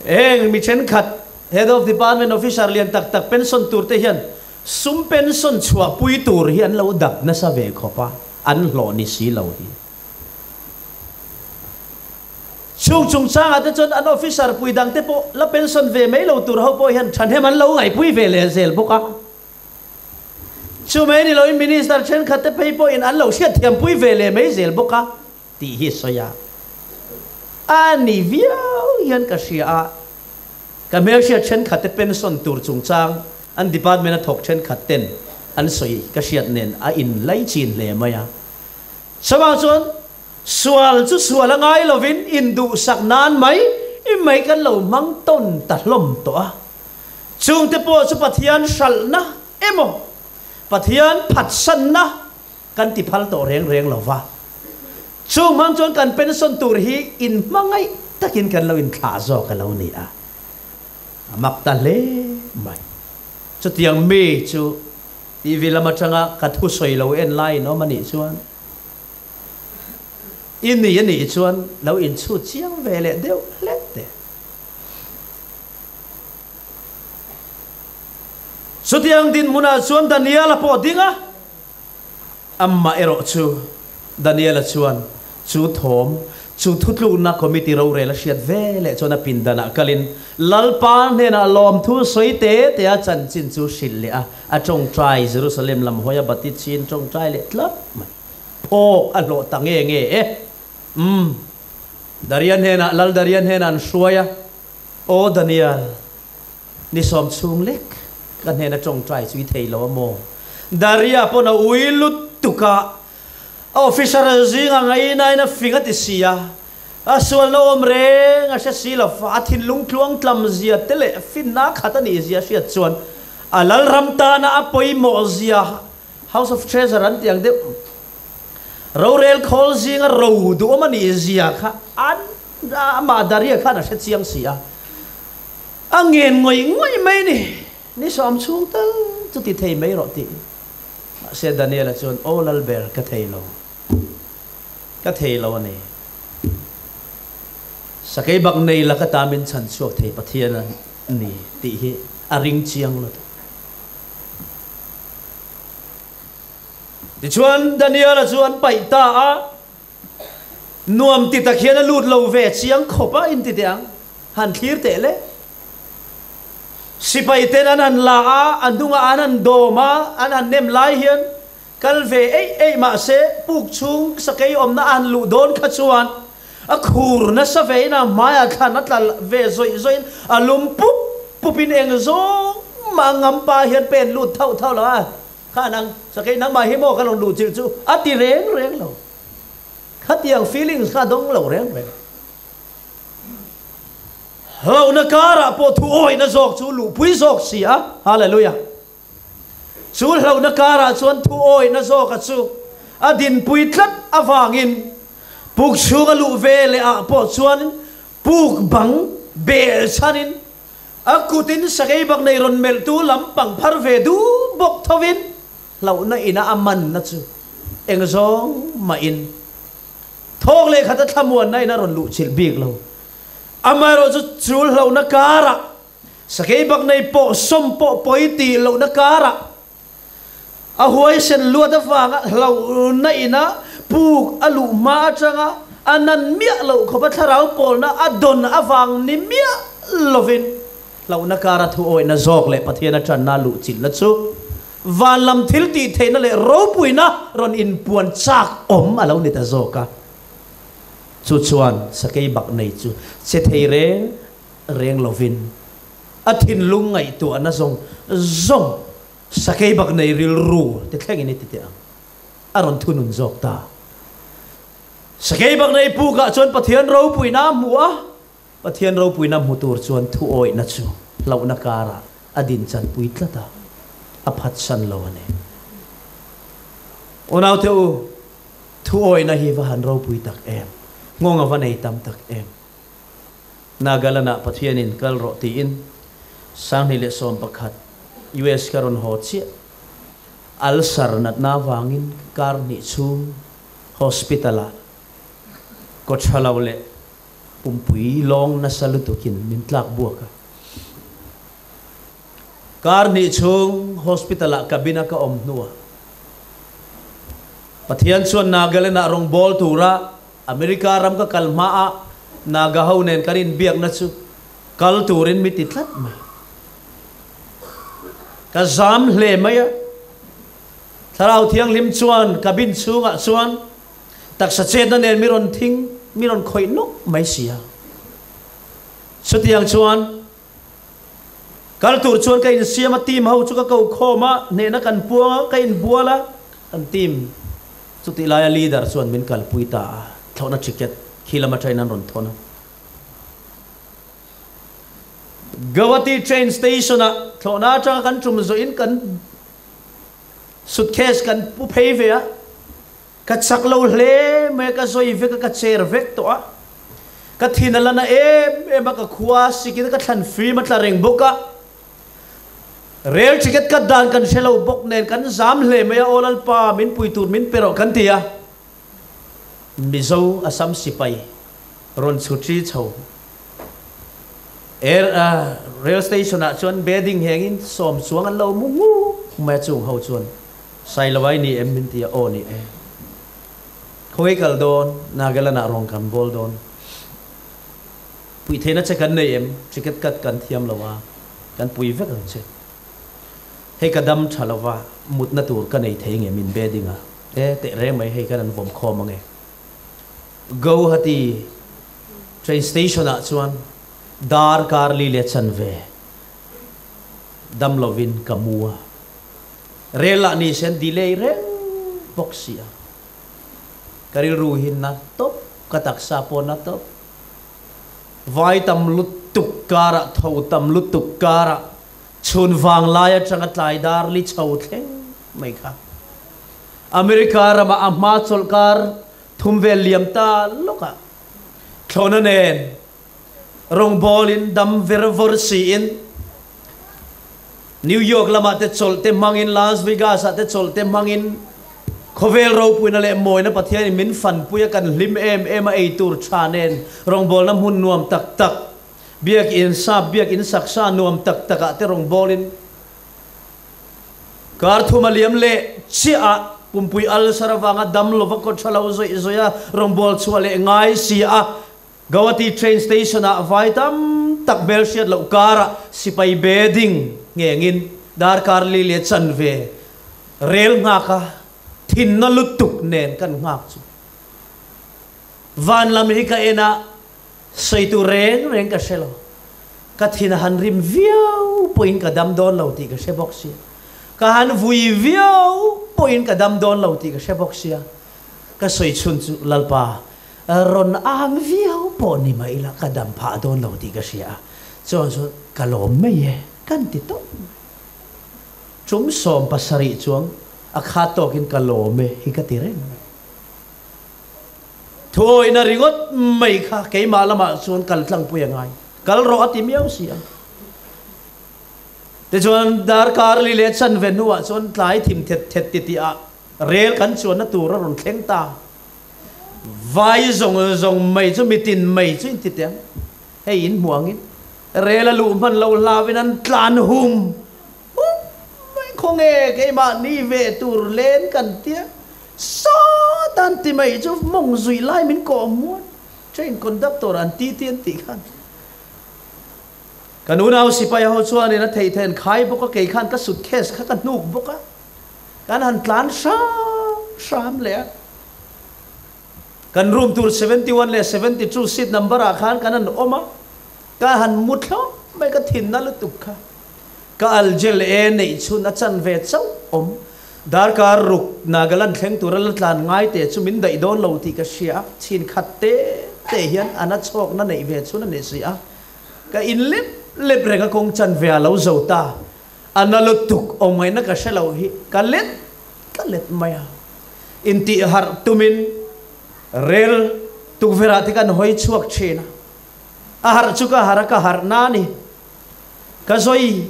eng mi then khat head of department officer lian tak tak pension tur te hian sum pension chua pui tur hian lo dak na sa ve khopa an hlo ni si lo hi chung chang ate chon an officer pui dang te po la pension ve mai lo tur ho po hian than he man lo ngai pui ve le zel boka chu mai ni lo minister chen khate pe po in an lo sia thiam pui ve le mai zel boka ti hi soya ani viau hian ka sia ka mer sia chen khate pension tur chung chang an department a thok chen khaten an soi ka siat nen a in lai chin le maya sawang chon sual chu sual ngai lovin indu sak nan mai i mai kan lo mang ton ta hlom to a chung te po chu pathian sal na emo pathian phat san na kan ti phal to reng reng lova chung mang chon kan pension tur hi in mangai takin kan lo in thla zo ka lo ni a mak ta le mai chu tiang mi chu ti vilama changa ka thu soi lo en lai no mani chuan in ni chuan lo in chu chiang ve le deu let te chu tiang din muna chuan Daniel po dinga amma ero chu Daniel chuan chu thom chu thutlu na committee ro re la shiat ve le chona pindana kalin lalpan ne na lom thu soite te a chan chin chu shil le a chong trai Jerusalem lam hoya bati chin chong trai le tlap o a lo tange nge darian he na lal darian he na shuaya o Daniel ni som chung lek kan he na chong trai chui thei lo mo daria po na uilut tuka officer zinga ngai nai na finga ti sia aswal no omre nga sha sila fathin lungtluang tlam zia tele finna khatani zia sia chuan alal ramta na apoi mo zia house of treasure an tiang de rorel khol zinga ro du mani zia kha an ma daria kha na sha chiang sia angen ngoi mai ni som chung tal chu ti thei mai ro ti se Daniel chuan olal ber ka thei lo ka thei lo ne sakai bak nei la ka tamin chan chuak thei pathian ni ti hi aring chiang lo ti chuan Daniel chuan pai ta a nuam ti ta khian lut lo ve chiang khopa in ti tiang han thlir te le sipai ten an la a andunga anan doma anan nem lai hian kal ve ei ma se puk chung sakai om na an lu don kha chuan a khur na sa ve na maya khan atla ve zoi alum pup pupin eng zo mangam pa hian pen lu thau la kha nang sakai nang ma hi mo ka long lu chil chu ati reng lo khatiang feelings kha dong lo reng lo na kara po thu oi na zok chu lu pui zok sia hallelujah chu lo na kara chuan thu oi na zok a chu adin pui tlat awangin puk chu ga lu ve le a po chuan puk bang be chanin akutin sakai bak nei ron mel tu lampang phar ve du bok thowin lo na ina aman na chu eng zong ma in thok le khata thamuan nai na ron lu chil bik lo amaro chu chul lo na kara sakai bak nei po som po poiti lo na kara a huai sen lu da fanga lo na ina puk alu ma changa anan mia lo khoba tharau pol na adon awang ni mia lovin lo na kara thu oi na zok le pathiana chan na lu chil la chu van lam thil ti theina le ro puina ron in puan chak om alo ni ta zoka chu chuan sakai bak nei chu se thei reng lovin athin lungai tu ana zong sakai bak nei ril ru te thleng ni ti te aron thunun zok ta sakai bak nei pu ka chuan pathian ro puina muwa pathian ro puina mutur chuan thu oi na chu lo na kara adin chan pui tlata aphat san lo ane onaw te u thu oi na hi wa han ro pui tak em ngonga vanei tam tak em nagalana pathianin kal ro ti in sang ni le som pakhat US karon ho chi al sar nat na wangin kar ni chung hospitala ko chalawle pumpui long na salutukin min tlak buaka kar ni chung hospitala kabina ka om nuwa pathian chuan nagalana rong bol tura Amerika ram ka kalma a nagahaw nen karin biak na chu kal turin mi titlat mai ka zam hle maya tharau thiang lim chuan kabin chunga chuan tak sa chet na nen miron khoi nok mai sia sutiang chuan kal tur chuan ka in siama tim hau chu ka ko khoma ne na kan puanga ka in buala kan tim chuti laya leader chuan min kal puita thona ticket kilometer nan ron thona Gawati train station a thona chang kan chum zo in kan suitcase kan pu phei ve a ka chaklo hle me ka zoi ve ka chair vek to a ka thinala na ka khuwa sikit ka than free matla reng boka rail ticket ka dan kan shelo bok nen kan zam hle maya olal pa min puitur min pero kan tia mizo asam sipai ron suchi chau rail station a chuan bedding hengin som suang an lo mungu ma chung ho chuan sai lawai ni em min tia o ni khoi kal don nagalana rong kan bol don pui thena chekan nei em ticket kat kan thiam lawa kan pui vek an che hei kadam thalawa mutna tur ka nei thei nge min bedding a te re mai hei kan an vom khom ange go hati train station a chuan dar kar li le chan ve dam lovin kamua rela ni sen delay re boxia karil ruhin na top katak sapo na top vai tam lutuk kara thau tam lutuk kara chun wang laya changat lai dar li chau thleng mai kha america rama amma cholkar thumve liam ta loka thona nen rong bolin dam vervor si in New York lama te cholte mangin Las Vegas te cholte mangin khovel ro puina le moina pathian min fan puya kan lim em a tur chanen rong bol nam hun nuam tak tak biak in saksa nuam tak tak te rong bolin kar thuma liam le chia pumpui al sarawanga dam lova ko chalau zoya rong bol chuale ngai si a Gawati train station a vaitam tak belsiat lo kara sipai bedding ngengin dar karli le chanve rail nga ka thin na lutuk nen kan ngak chu van lam hi ka ena saitu reng ka selo ka thin han rim viau poin ka dam don lo ti ka se boxia ka han vui viau poin ka dam don lo ti ka se boxia ka soi chun chu lalpa ron ang viau po ni maila kadam pa don lo ti ka sia so kalom me ye kan ti to chum som pasari chuang akhato kin kalome hi ka tiren thoi na ringot mai kha ke malama chuan kal tlang puyangai kal ro ati miau sia te chuan dar kar li le chan venua chuan tlai thim thet ti a rel kan chuan na tur ron thleng ta vai zong mai chu mitin mai chu in ti tem hei in muangin rela lu man lo lawinan tlan hum mai khonge ke ma ni ve tur len kan tia so tan ti mai chu mong zui lai min ko muan train conductor an ti tien ti khan kanuna si pa ya ho chuan ina thei then khai boka ke khan ka suitcase kha kan nuk boka kan han tlan sham le kan room tour 71 le 72 seat number a khan kanan oma ka han mutlo mai ka thin na lutuk kha ka aljel nei chun a chan ve chau om dar ka ruk nagalan thleng tural tlan ngai te chu min dai don lo ti ka sia chin khatte te hian ana chok na nei ve chun ne sia ka in lep re ka kong chan ve lo zo ta ana lutuk omai na ka shelo hi ka let maya inti har tumin rel tukverati kan hoi chuak chena ahar chuka haraka harnani kazoi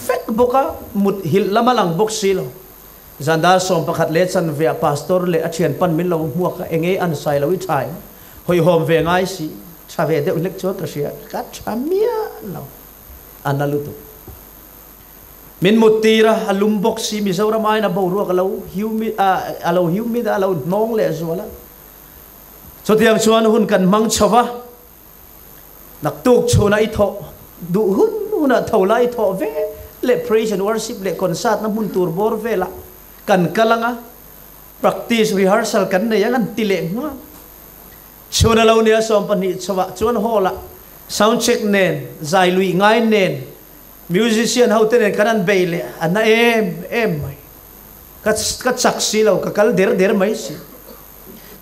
vek boka mut hil lamalang boksilo zanda som pakhat le chan ve pastor le achian pan min lo muaka enge an sai lo thai hoi hom ve ngai si thave de lecture ka sia ka thamia lo analutu min mutira alum boksi mi zawra mai na boru ka lo humid alo nong le zola so tiang chuan hun kan mang chawa nak tuk chuna i tho du huna thola i tho ve le praise and worship le concert na mun tur bor vela kan kalanga practice rehearsal kan ne yang tile nga chuna lo nia som pani chawa chuan hola sound check nen zai lui ngai nen musician how ten kanan beile ana em mai ka saksi lo ka kal der mai si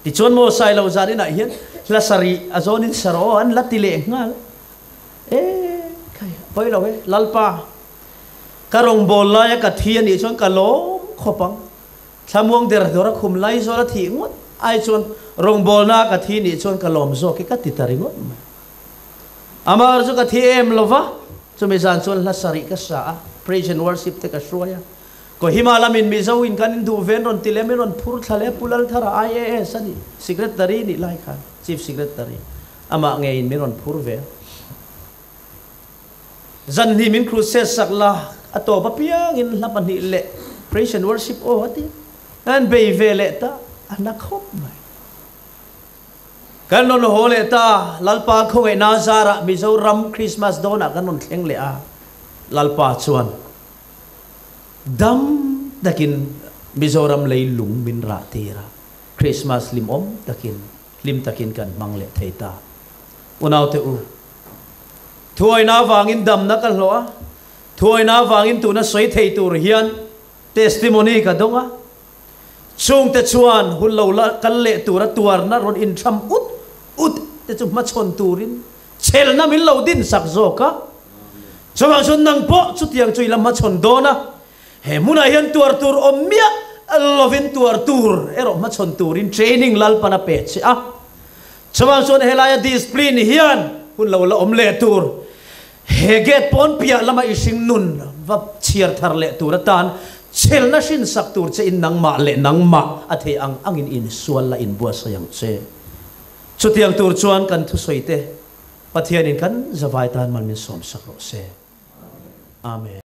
ti chon mo sai lo zani na hian la sari azonin saro an la tile ngal kai poi lo lalpa karong bola ya ka thian ni chon ka lo khopang thamuang der dora khum lai zo la thi ngot ai chon rong bol na ka thi ni chon ka lom zo ke ka ti taringot Amar zo ka TM lova chumizan chon la sari ka sa praise and worship te ka shroya ko himalamin mizawin kanin du venron tilemeron phur thale pulal thara IAS ani secretary ni lai khan chief secretary ama ngein meron phur ve zan ni min cruises sakla ato papiang in lapan ni le praise and worship o ati an be vele ta anak hop mai kanon hole ta lalpa khong e nazara mizoram Christmas dona kanon thleng le a lalpa chuan dam dakin mizoram lei lung min ra tira Christmas lim om dakin lim takin kan mangle theita unaw te u thuai na wangin dam na kal loa thuai na wangin tu na soi thei tur hian testimony ka donga chung te chuan hullo la kal le tura tuar na ron in tham ut te chu ma chon turin chel na min lo din sak zo ka chawang chon nang po chu tiang chui lam ma chon do na he muna hian tuar tur omia lovin tuar tur ero ma chon turin training lal pana pe chi a chawang chon helaya discipline hian hullo la om le tur he get pon pia lama ising nun va chiar thar le tur tan chel na shin sak tur che in nang ma le nang ma athe ang angin in sual la in bua sayang che chutiang tur chuan kan thu soite pathian in kan zawai tan man min som sak ro se amen.